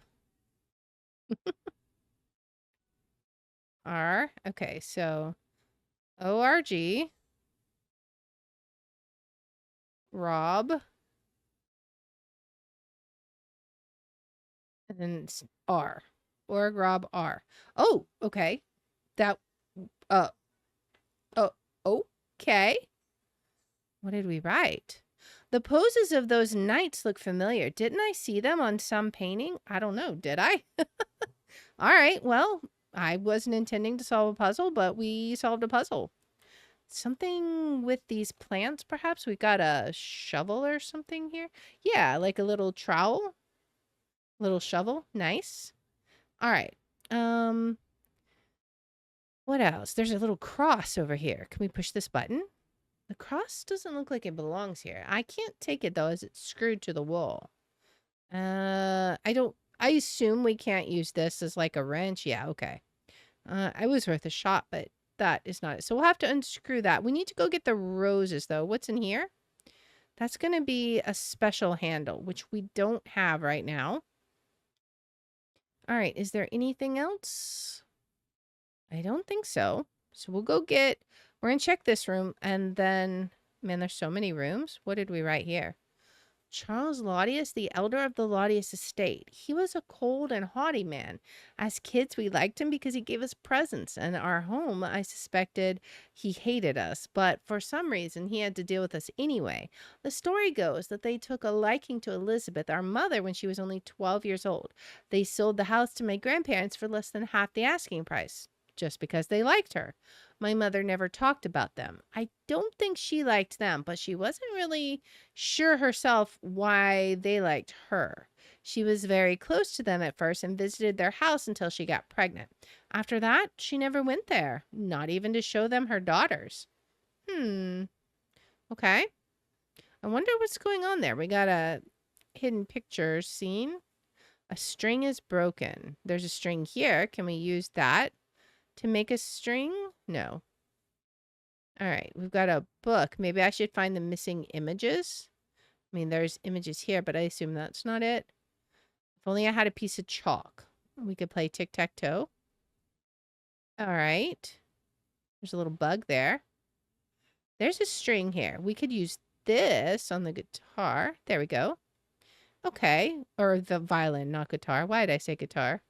Speaker 1: R. Okay, so ORG, Rob, and then it's R. Org Rob R. Oh, okay. That, oh, okay. What did we write? The poses of those knights look familiar. Didn't I see them on some painting? I don't know. Did I? All right. Well, I wasn't intending to solve a puzzle, but we solved a puzzle. Something with these plants, perhaps? We got a shovel or something here. Yeah, like a little trowel. Little shovel. Nice. All right. What else? There's a little cross over here. Can we push this button? The cross doesn't look like it belongs here. I can't take it, though, as it's screwed to the wall. I assume we can't use this as like a wrench. Yeah, okay. I was worth a shot, but that is not it. So we'll have to unscrew that. We need to go get the roses, though. What's in here? That's going to be a special handle, which we don't have right now. All right. Is there anything else? I don't think so. So we're going to check this room, and then, man, there's so many rooms. What did we write here? Charles Laudius, the elder of the Laudius estate. He was a cold and haughty man. As kids, we liked him because he gave us presents, and our home, I suspected he hated us, but for some reason, he had to deal with us anyway. The story goes that they took a liking to Elizabeth, our mother, when she was only 12 years old. They sold the house to my grandparents for less than half the asking price, just because they liked her. My mother never talked about them. I don't think she liked them, but she wasn't really sure herself why they liked her. She was very close to them at first and visited their house until she got pregnant. After that, she never went there, not even to show them her daughters. Okay. I wonder what's going on there. We got a hidden picture scene. A string is broken. There's a string here. Can we use that to make a string? No. All right, we've got a book. Maybe I should find the missing images. I mean, there's images here, but I assume that's not it. If only I had a piece of chalk. We could play tic-tac-toe. All right. There's a little bug there. There's a string here. We could use this on the guitar. There we go. Okay. Or the violin, not guitar. Why did I say guitar?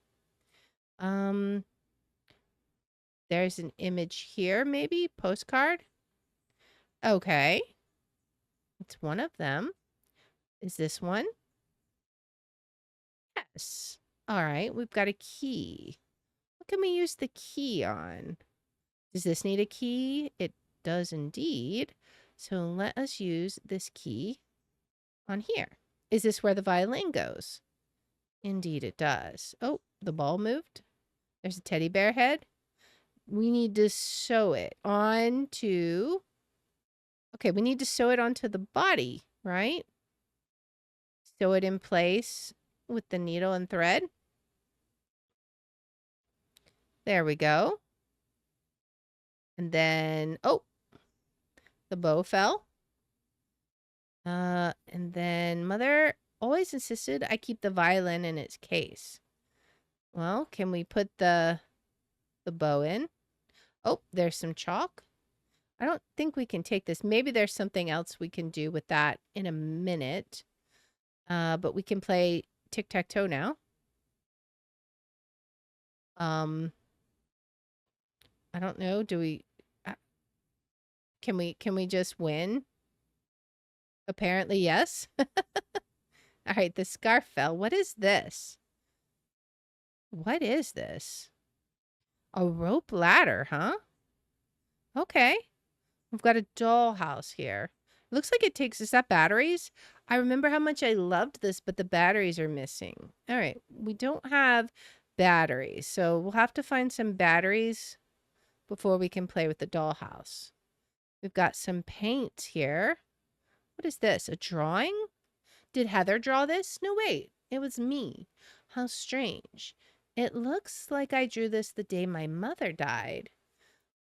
Speaker 1: There's an image here, maybe? Postcard? Okay. It's one of them. Is this one? Yes. All right. We've got a key. What can we use the key on? Does this need a key? It does indeed. So let us use this key on here. Is this where the violin goes? Indeed it does. Oh, the ball moved. There's a teddy bear head. We need to sew it onto... Okay, we need to sew it onto the body, right? Sew it in place with the needle and thread. There we go. And then, oh, the bow fell. And then Mother always insisted I keep the violin in its case. Well, can we put the bow in? Oh, there's some chalk. I don't think we can take this. Maybe there's something else we can do with that in a minute. But we can play tic-tac-toe now. I don't know. Do we... Can we just win? Apparently, yes. All right, the scarf fell. What is this? What is this? A rope ladder, huh? Okay. We've got a dollhouse here. Looks like it takes... Is that batteries? I remember how much I loved this, but the batteries are missing. All right. We don't have batteries, so we'll have to find some batteries before we can play with the dollhouse. We've got some paint here. What is this? A drawing? Did Heather draw this? No, wait. It was me. How strange. It looks like I drew this the day my mother died.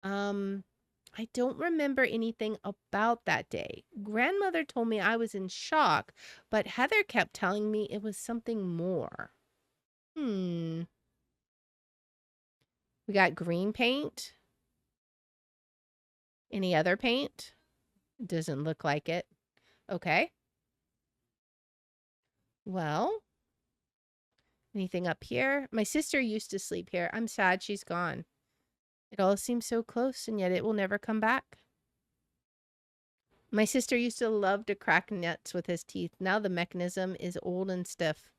Speaker 1: I don't remember anything about that day. Grandmother told me I was in shock, but Heather kept telling me it was something more. We got green paint. Any other paint? Doesn't look like it. Okay. Well, anything up here? My sister used to sleep here. I'm sad she's gone. It all seems so close, and yet it will never come back. My sister used to love to crack nuts with his teeth. Now the mechanism is old and stiff.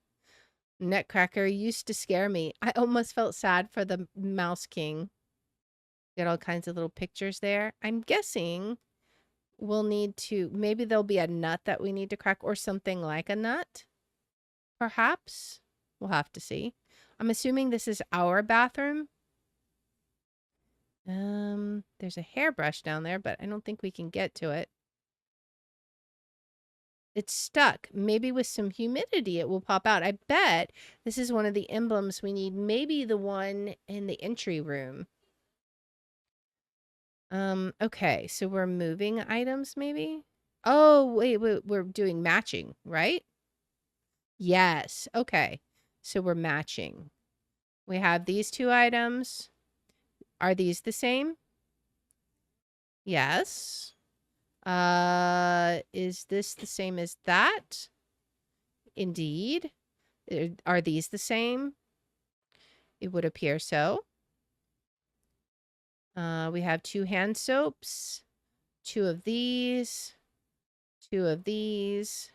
Speaker 1: Nutcracker used to scare me. I almost felt sad for the Mouse King. Got all kinds of little pictures there. I'm guessing we'll need to... Maybe there'll be a nut that we need to crack or something like a nut. Perhaps. We'll have to see. I'm assuming this is our bathroom. There's a hairbrush down there, but I don't think we can get to it. It's stuck. Maybe with some humidity it will pop out. I bet this is one of the emblems we need. Maybe the one in the entry room. Okay, so we're moving items maybe? Oh, wait, we're doing matching, right? Yes. Okay. So we're matching. We have these two items. Are these the same? Yes. Is this the same as that? Indeed. Are these the same? It would appear so. We have 2 hand soaps, 2 of these, 2 of these,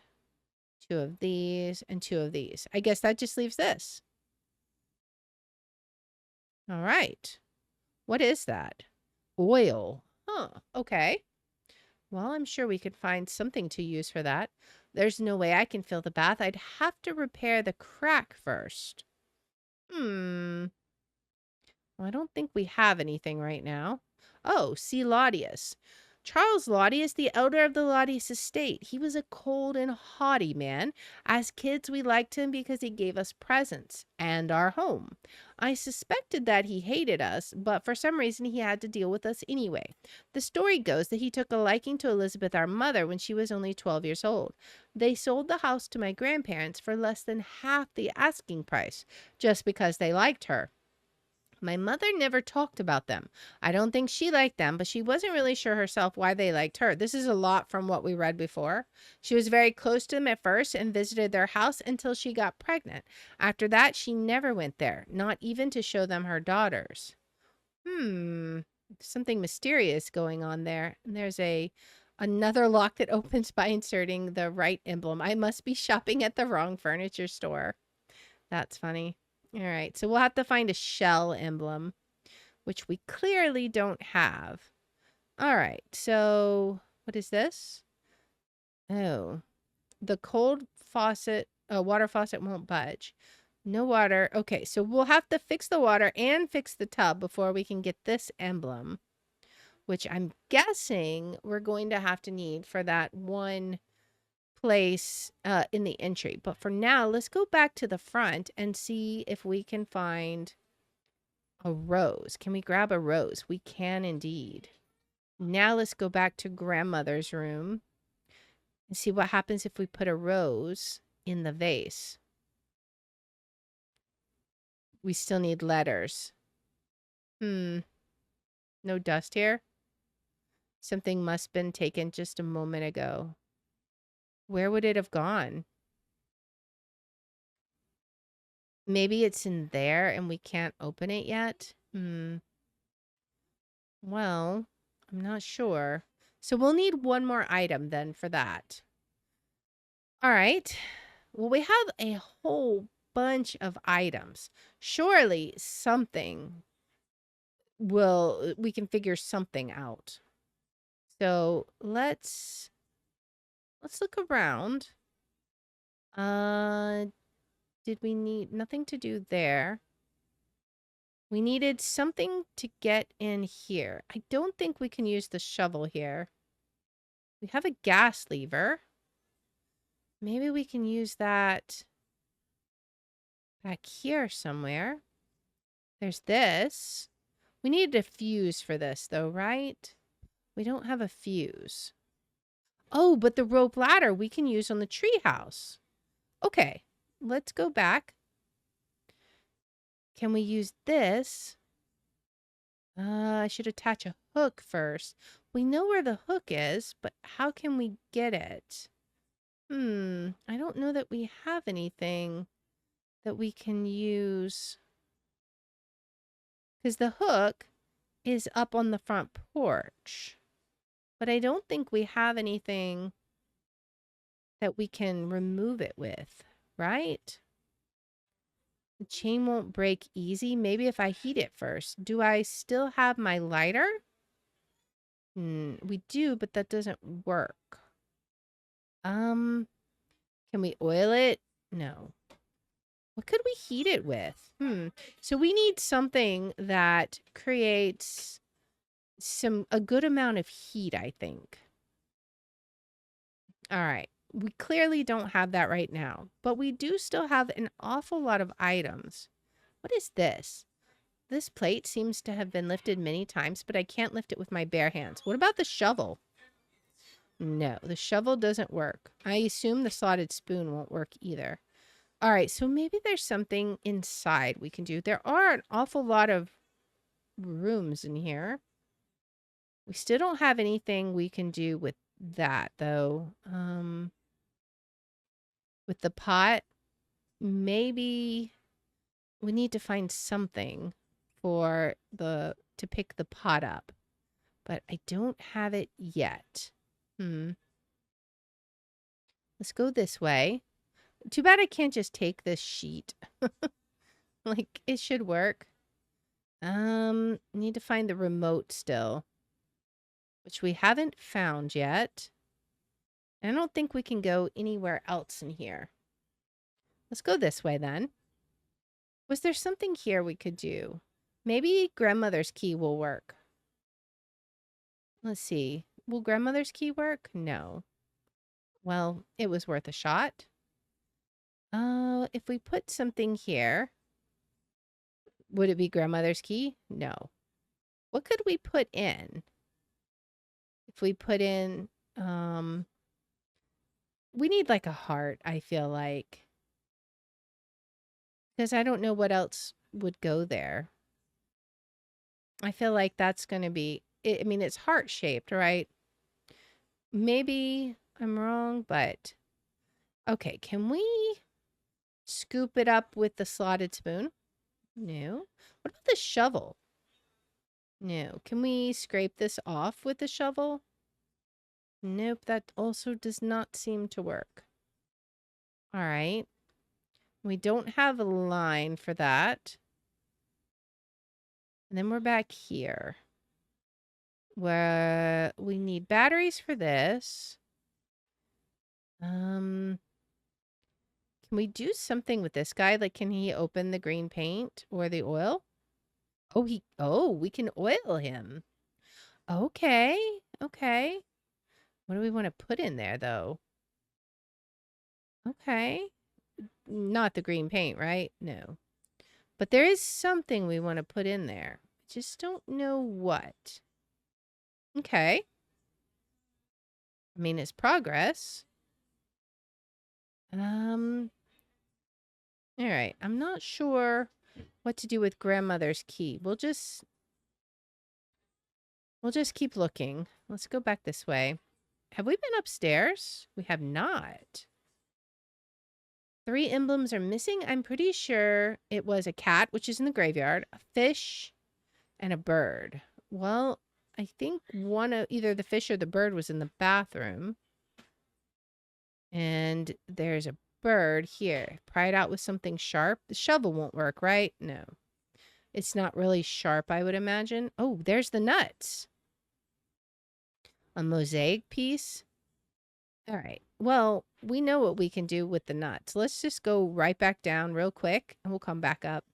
Speaker 1: 2 of these, and 2 of these. I guess that just leaves this. All right. What is that? Oil. Huh. Okay. Well, I'm sure we could find something to use for that. There's no way I can fill the bath. I'd have to repair the crack first. Well, I don't think we have anything right now. Oh, C. laudius. Charles Lottie is the elder of the Lottie's estate. He was a cold and haughty man. As kids, we liked him because he gave us presents and our home. I suspected that he hated us, but for some reason he had to deal with us anyway. The story goes that he took a liking to Elizabeth, our mother, when she was only 12 years old. They sold the house to my grandparents for less than half the asking price, just because they liked her. My mother never talked about them. I don't think she liked them, but she wasn't really sure herself why they liked her. This is a lot from what we read before. She was very close to them at first and visited their house until she got pregnant. After that, she never went there, not even to show them her daughters. Something mysterious going on there. And there's another lock that opens by inserting the right emblem. I must be shopping at the wrong furniture store. That's funny. All right, so we'll have to find a shell emblem, which we clearly don't have. All right, so what is this? Oh, the cold faucet, water faucet won't budge. No water. Okay, so we'll have to fix the water and fix the tub before we can get this emblem, which I'm guessing we're going to have to need for that one place in the entry. But for now, let's go back to the front and see if we can find a rose. Can we grab a rose? We can indeed. Now let's go back to grandmother's room and see what happens if we put a rose in the vase. We still need letters. No dust here. Something must have been taken just a moment ago. Where would it have gone? Maybe it's in there and we can't open it yet? Well, I'm not sure. So we'll need one more item then for that. All right. Well, we have a whole bunch of items. Surely something we can figure something out. So let's look around. Did we need nothing to do there? We needed something to get in here. I don't think we can use the shovel here. We have a gas lever. Maybe we can use that back here somewhere. There's this. We needed a fuse for this though, right? We don't have a fuse. Oh, but the rope ladder we can use on the treehouse. Okay, let's go back. Can we use this? I should attach a hook first. We know where the hook is, but how can we get it? I don't know that we have anything that we can use. Because the hook is up on the front porch. But I don't think we have anything that we can remove it with, right? The chain won't break easy. Maybe if I heat it first. Do I still have my lighter? We do, but that doesn't work. Can we oil it? No. What could we heat it with? So we need something that creates a good amount of heat, I think. All right. We clearly don't have that right now, but we do still have an awful lot of items. What is this? This plate seems to have been lifted many times, but I can't lift it with my bare hands. What about the shovel? No, the shovel doesn't work. I assume the slotted spoon won't work either. All right, so maybe there's something inside we can do. There are an awful lot of rooms in here. We still don't have anything we can do with that, though. With the pot, maybe we need to find something for to pick the pot up. But I don't have it yet. Let's go this way. Too bad I can't just take this sheet. Like, it should work. Need to find the remote still, which we haven't found yet. I don't think we can go anywhere else in here. Let's go this way then. Was there something here we could do? Maybe grandmother's key will work. Let's see. Will grandmother's key work? No. Well, it was worth a shot. If we put something here, would it be grandmother's key? No. What could we put in? If we put in, we need like a heart, I feel like. Because I don't know what else would go there. I feel like that's going to be, I mean, it's heart-shaped, right? Maybe I'm wrong, but okay. Can we scoop it up with the slotted spoon? No. What about the shovel? No. Can we scrape this off with the shovel? Nope, that also does not seem to work. All right. We don't have a line for that. And then we're back here, where we need batteries for this. Can we do something with this guy? Like, can he open the green paint or the oil? Oh, we can oil him. Okay, okay. What do we want to put in there, though? Okay. Not the green paint, right? No. But there is something we want to put in there. I just don't know what. Okay. I mean, it's progress. All right. I'm not sure what to do with grandmother's key. We'll just keep looking. Let's go back this way. Have we been upstairs? We have not. 3 emblems are missing. I'm pretty sure it was a cat, which is in the graveyard, a fish, and a bird. Well, I think one of either the fish or the bird was in the bathroom. And there's a bird here. Pry it out with something sharp. The shovel won't work, right? No. It's not really sharp, I would imagine. Oh, there's the nuts. A mosaic piece. All right. Well, we know what we can do with the nuts. Let's just go right back down real quick, and we'll come back up.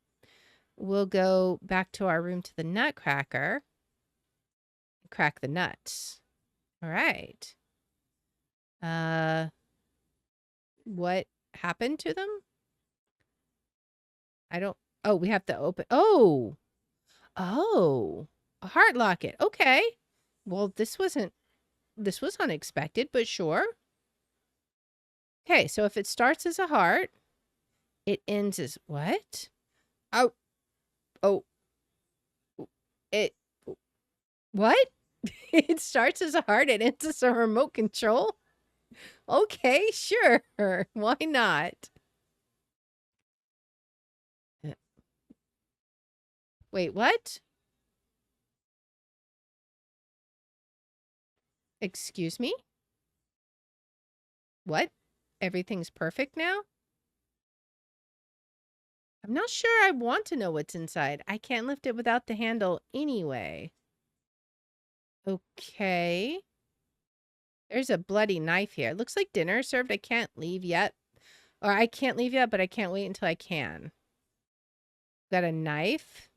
Speaker 1: We'll go back to our room to the nutcracker. Crack the nuts. All right. What happened to them? I don't... Oh, we have to open... Oh! Oh! A heart locket. Okay. Well, this was unexpected, but sure. Okay, so if it starts as a heart, it ends as what? Oh. Oh. It... What? It starts as a heart, it ends as a remote control? Okay, sure. Why not? Wait, what? Excuse me? What? Everything's perfect now? I'm not sure I want to know what's inside. I can't lift it without the handle anyway. Okay. There's a bloody knife here. It looks like dinner is served. I can't leave yet. Or I can't leave yet, but I can't wait until I can. Got a knife.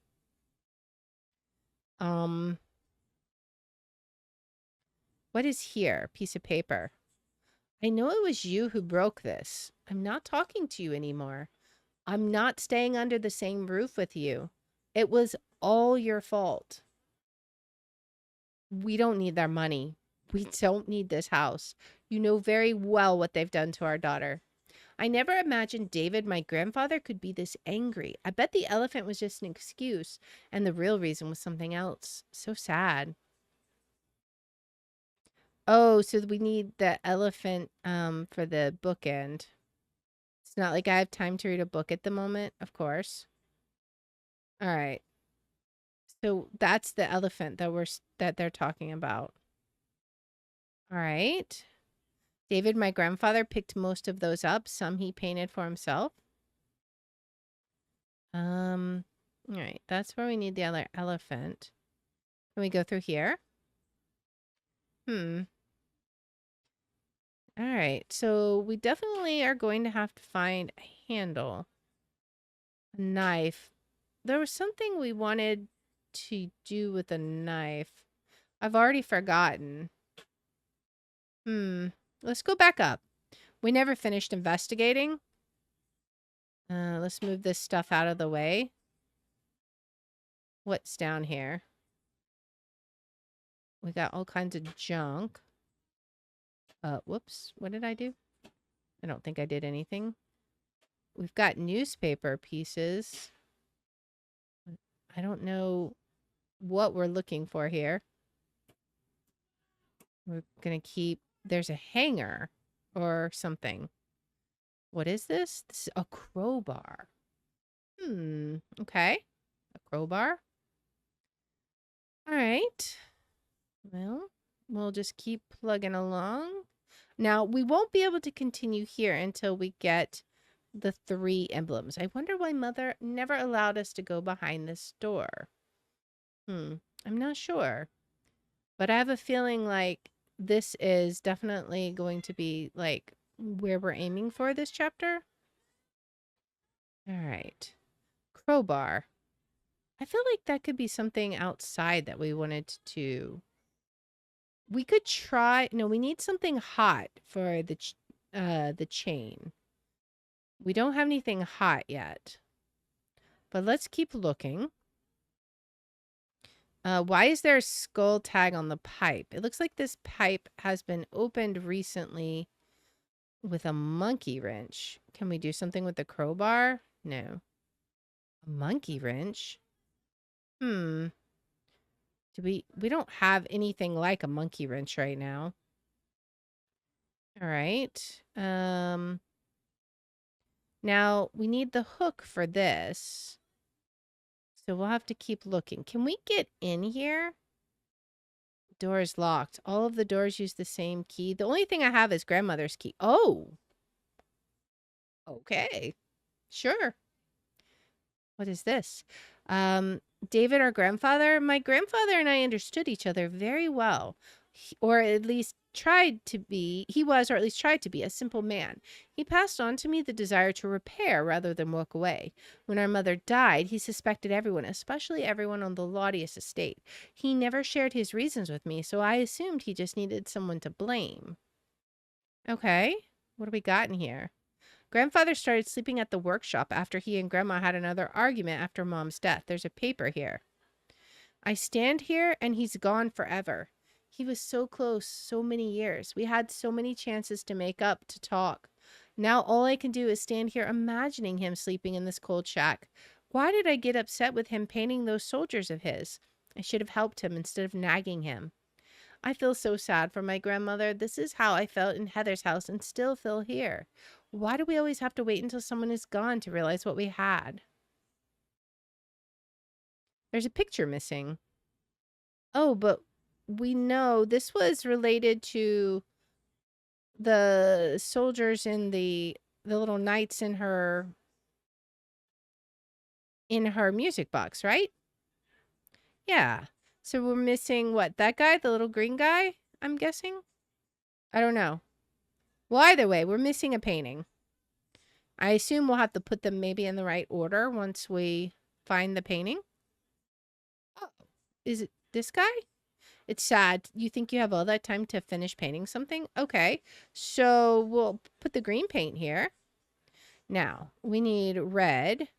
Speaker 1: What is here? Piece of paper. I know it was you who broke this. I'm not talking to you anymore. I'm not staying under the same roof with you. It was all your fault. We don't need their money. We don't need this house. You know very well what they've done to our daughter. I never imagined David, my grandfather, could be this angry. I bet the elephant was just an excuse, and the real reason was something else. So sad. Oh, so we need the elephant for the bookend. It's not like I have time to read a book at the moment, of course. All right. So that's the elephant that they're talking about. All right. David, my grandfather, picked most of those up. Some he painted for himself. All right. That's where we need the other elephant. Can we go through here? All right. So we definitely are going to have to find a handle. A knife. There was something we wanted to do with a knife. I've already forgotten. Let's go back up. We never finished investigating. Let's move this stuff out of the way. What's down here? We got all kinds of junk. Whoops. What did I do? I don't think I did anything. We've got newspaper pieces. I don't know what we're looking for here. We're going to keep... There's a hanger or something. What is this? This is a crowbar. Okay. A crowbar. All right. Well, we'll just keep plugging along. Now, we won't be able to continue here until we get the 3 emblems. I wonder why Mother never allowed us to go behind this door. I'm not sure. But I have a feeling like this is definitely going to be like where we're aiming for this chapter. All right. Crowbar. I feel like that could be something outside that we wanted to... We could try... No, we need something hot for the chain. We don't have anything hot yet. But let's keep looking. Why is there a skull tag on the pipe? It looks like this pipe has been opened recently with a monkey wrench. Can we do something with the crowbar? No. A monkey wrench? We don't have anything like a monkey wrench right now. All right. Now we need the hook for this. So we'll have to keep looking. Can we get in here? Door is locked. All of the doors use the same key. The only thing I have is grandmother's key. Oh. Okay. Sure. What is this? David, our grandfather, my grandfather and I understood each other very well. Or at least tried to be, he was, or at least tried to be, a simple man. He passed on to me the desire to repair rather than walk away. When our mother died, he suspected everyone, especially everyone on the Laudius estate. He never shared his reasons with me, so I assumed he just needed someone to blame. Okay, what do we got in here? Grandfather started sleeping at the workshop after he and Grandma had another argument after Mom's death. There's a paper here. I stand here and he's gone forever. He was so close so many years. We had so many chances to make up, to talk. Now all I can do is stand here imagining him sleeping in this cold shack. Why did I get upset with him painting those soldiers of his? I should have helped him instead of nagging him. I feel so sad for my grandmother. This is how I felt in Heather's house and still feel here. Why do we always have to wait until someone is gone to realize what we had? There's a picture missing. Oh, but we know this was related to the soldiers in the little knights in her music box, right? Yeah. So we're missing what? That guy, the little green guy, I'm guessing? I don't know. Well, either way, we're missing a painting. I assume we'll have to put them maybe in the right order once we find the painting. Oh, is it this guy? It's sad. You think you have all that time to finish painting something? Okay, so we'll put the green paint here. Now, we need red.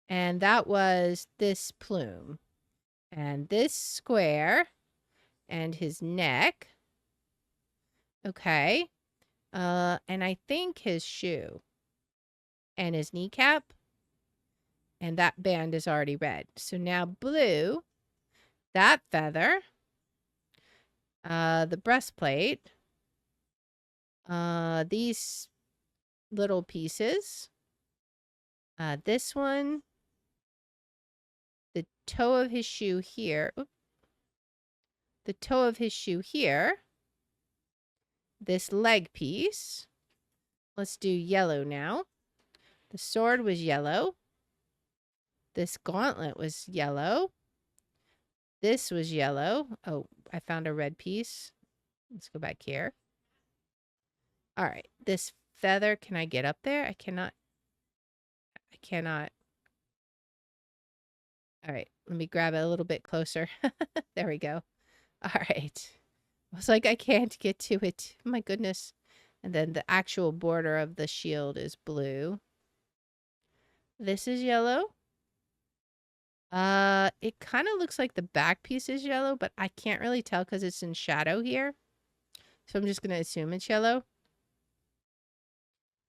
Speaker 1: And that was this plume. And this square. And his neck. Okay. And I think his shoe. And his kneecap. And that band is already red. So now blue. That feather. The breastplate. These little pieces. This one. The toe of his shoe here. Oop. The toe of his shoe here. This leg piece. Let's do yellow now. The sword was yellow. This gauntlet was yellow. This was yellow. Oh, I found a red piece. Let's go back here. All right. This feather, can I get up there? I cannot. I cannot. All right. Let me grab it a little bit closer. There we go. All right. I was like, I can't get to it. My goodness. And then the actual border of the shield is blue. This is yellow. It kind of looks like the back piece is yellow, but I can't really tell because it's in shadow here. So I'm just going to assume it's yellow.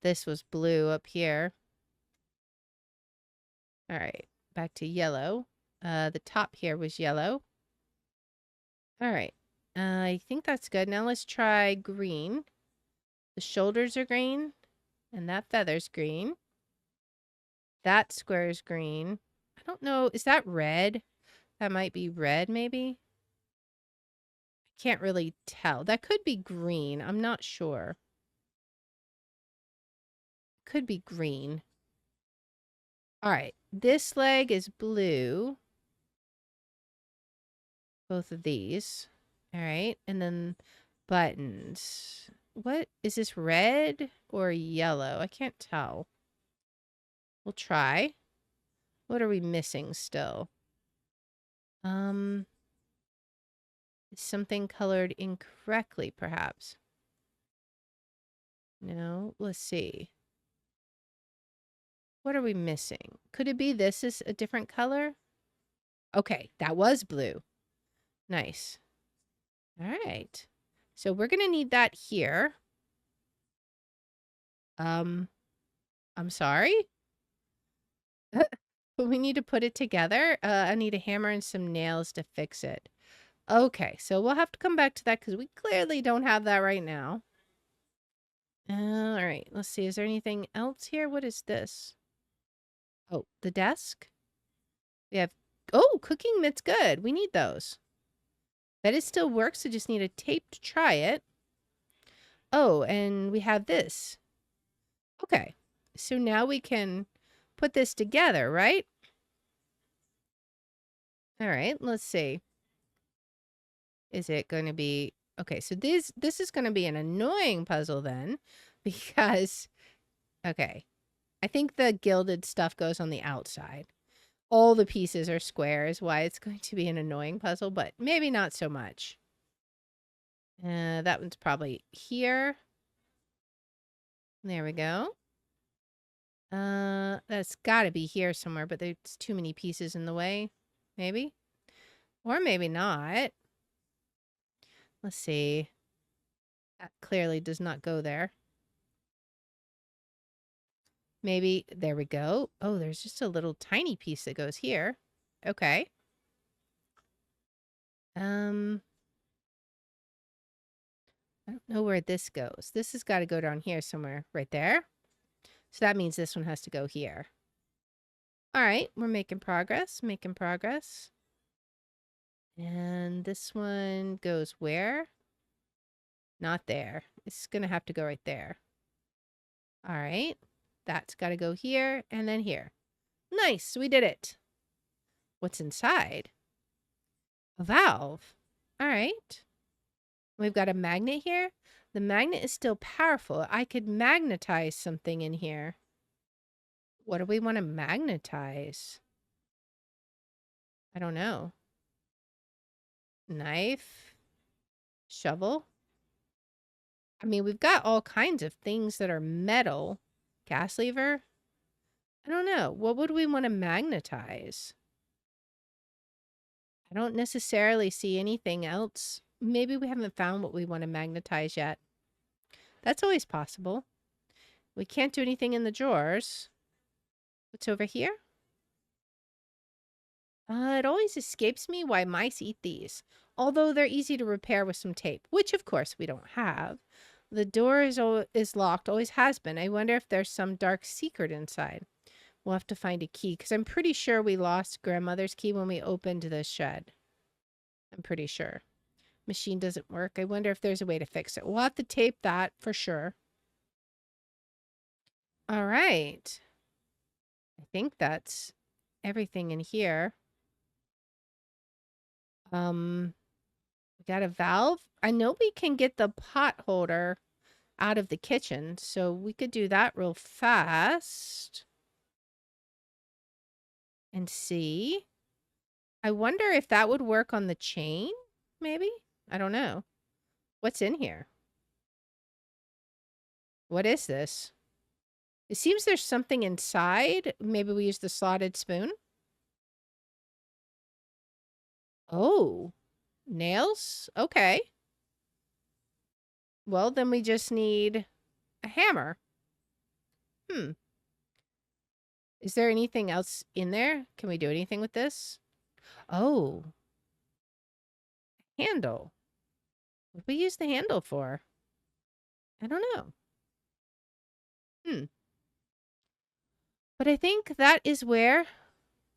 Speaker 1: This was blue up here. All right, back to yellow. The top here was yellow. All right, I think that's good. Now let's try green. The shoulders are green, and that feather's green. That square's green. I don't know. Is that red? That might be red, maybe. I can't really tell. That could be green. I'm not sure. Could be green. All right. This leg is blue. Both of these. All right. And then buttons. What is this, red or yellow? I can't tell. We'll try. What are we missing still? Is something colored incorrectly, perhaps? No, let's see. What are we missing? Could it be this is a different color? Okay, that was blue. Nice. All right. So we're going to need that here. I'm sorry. But we need to put it together. I need a hammer and some nails to fix it. Okay, so we'll have to come back to that because we clearly don't have that right now. All right, let's see. Is there anything else here? What is this? Oh, the desk. We have, oh, cooking mitts. Good. We need those. That it still works. I just need a tape to try it. Oh, and we have this. Okay, so now we can put this together, right? All right, let's see. Is it going to be... Okay, so this is going to be an annoying puzzle then, because... Okay, I think the gilded stuff goes on the outside. All the pieces are square is why it's going to be an annoying puzzle, but maybe not so much. That one's probably here. There we go. That's got to be here somewhere, but there's too many pieces in the way. Maybe? Or maybe not. Let's see. That clearly does not go there. Maybe, there we go. Oh, there's just a little tiny piece that goes here. Okay. I don't know where this goes. This has got to go down here somewhere. Right there. So that means this one has to go here. All right, we're making progress, making progress. And this one goes where? Not there. It's going to have to go right there. All right. That's got to go here and then here. Nice. We did it. What's inside? A valve. All right. We've got a magnet here. The magnet is still powerful. I could magnetize something in here. What do we want to magnetize? I don't know. Knife. Shovel. I mean, we've got all kinds of things that are metal. Gas lever? I don't know. What would we want to magnetize? I don't necessarily see anything else. Maybe we haven't found what we want to magnetize yet. That's always possible. We can't do anything in the drawers. What's over here? It always escapes me why mice eat these. Although they're easy to repair with some tape, which of course we don't have. The door is locked, always has been. I wonder if there's some dark secret inside. We'll have to find a key, because I'm pretty sure we lost grandmother's key when we opened the shed. I'm pretty sure. Machine doesn't work. I wonder if there's a way to fix it. We'll have to tape that for sure. All right. I think that's everything in here. We got a valve. I know we can get the pot holder out of the kitchen, so we could do that real fast. And see. I wonder if that would work on the chain, maybe? I don't know. What's in here? What is this? It seems there's something inside. Maybe we use the slotted spoon. Oh, nails? Okay. Well, then we just need a hammer. Is there anything else in there? Can we do anything with this? Oh, handle. What do we use the handle for? I don't know. But I think that is where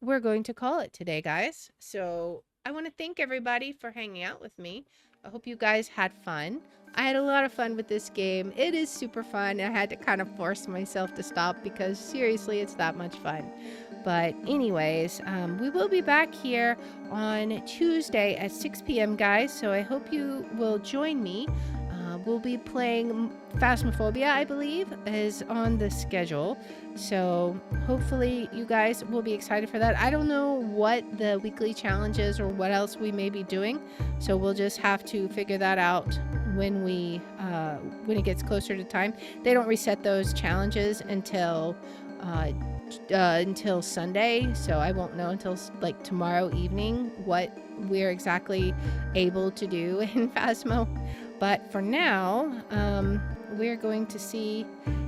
Speaker 1: we're going to call it today, guys. So I want to thank everybody for hanging out with me. I hope you guys had fun. I had a lot of fun with this game. It is super fun. I had to kind of force myself to stop because seriously, it's that much fun. But anyways, we will be back here on Tuesday at 6 p.m., guys. So I hope you will join me. We'll be playing Phasmophobia, I believe, is on the schedule. So hopefully you guys will be excited for that. I don't know what the weekly challenge is or what else we may be doing. So we'll just have to figure that out when it gets closer to time. They don't reset those challenges until Sunday, so I won't know until like tomorrow evening what we're exactly able to do in Phasmo. But for now, we're going to see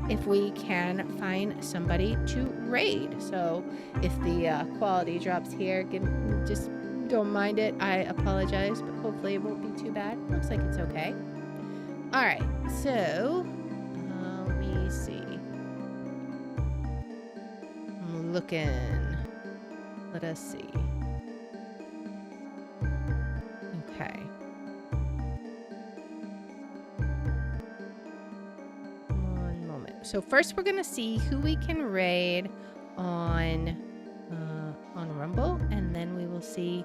Speaker 1: if we can find somebody to raid. So if the quality drops here, just don't mind it. I apologize, but hopefully it won't be too bad. Looks like it's okay. All right, so let me see. I'm looking. Let us see. Okay. One moment. So first we're gonna see who we can raid on Rumble, and then we will see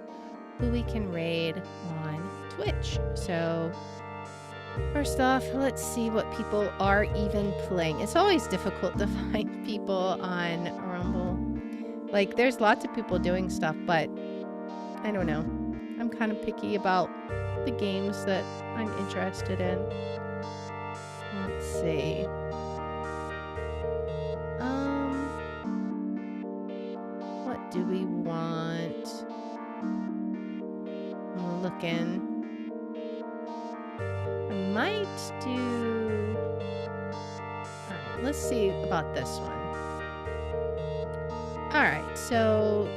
Speaker 1: who we can raid on Twitch. So first off, let's see what people are even playing. It's always difficult to find people on Rumble. Like, there's lots of people doing stuff, but I don't know. I'm kind of picky about the games that I'm interested in. Let's see. What do we want? I'm looking. I might do... Alright, let's see about this one. Alright, so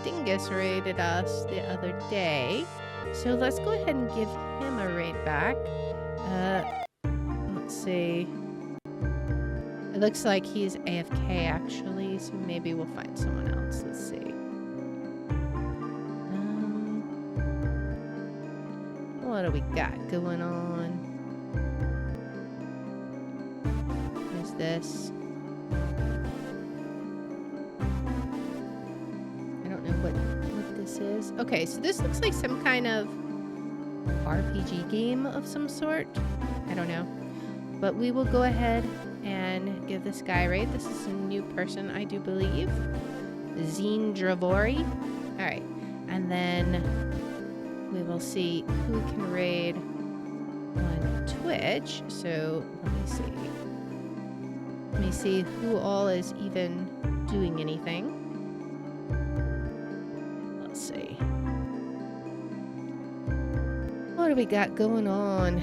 Speaker 1: Dingus raided us the other day. So let's go ahead and give him a raid back. Let's see. It looks like he's AFK actually, so maybe we'll find someone else. Let's see. What do we got going on? Who's this? I don't know what this is. Okay, so this looks like some kind of RPG game of some sort. I don't know. But we will go ahead and give this guy a raid. This is a new person, I do believe. Zine Dravori. Alright. And then we will see who can raid on Twitch. So let me see. Let me see who all is even doing anything. Let's see. What do we got going on?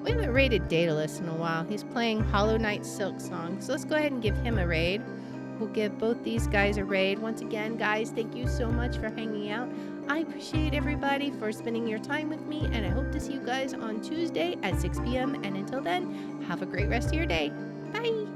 Speaker 1: We haven't raided Daedalus in a while. He's playing Hollow Knight Silk Song. So let's go ahead and give him a raid. We'll give both these guys a raid. Once again, guys, thank you so much for hanging out. I appreciate everybody for spending your time with me, and I hope to see you guys on Tuesday at 6 p.m. And until then, have a great rest of your day. Bye!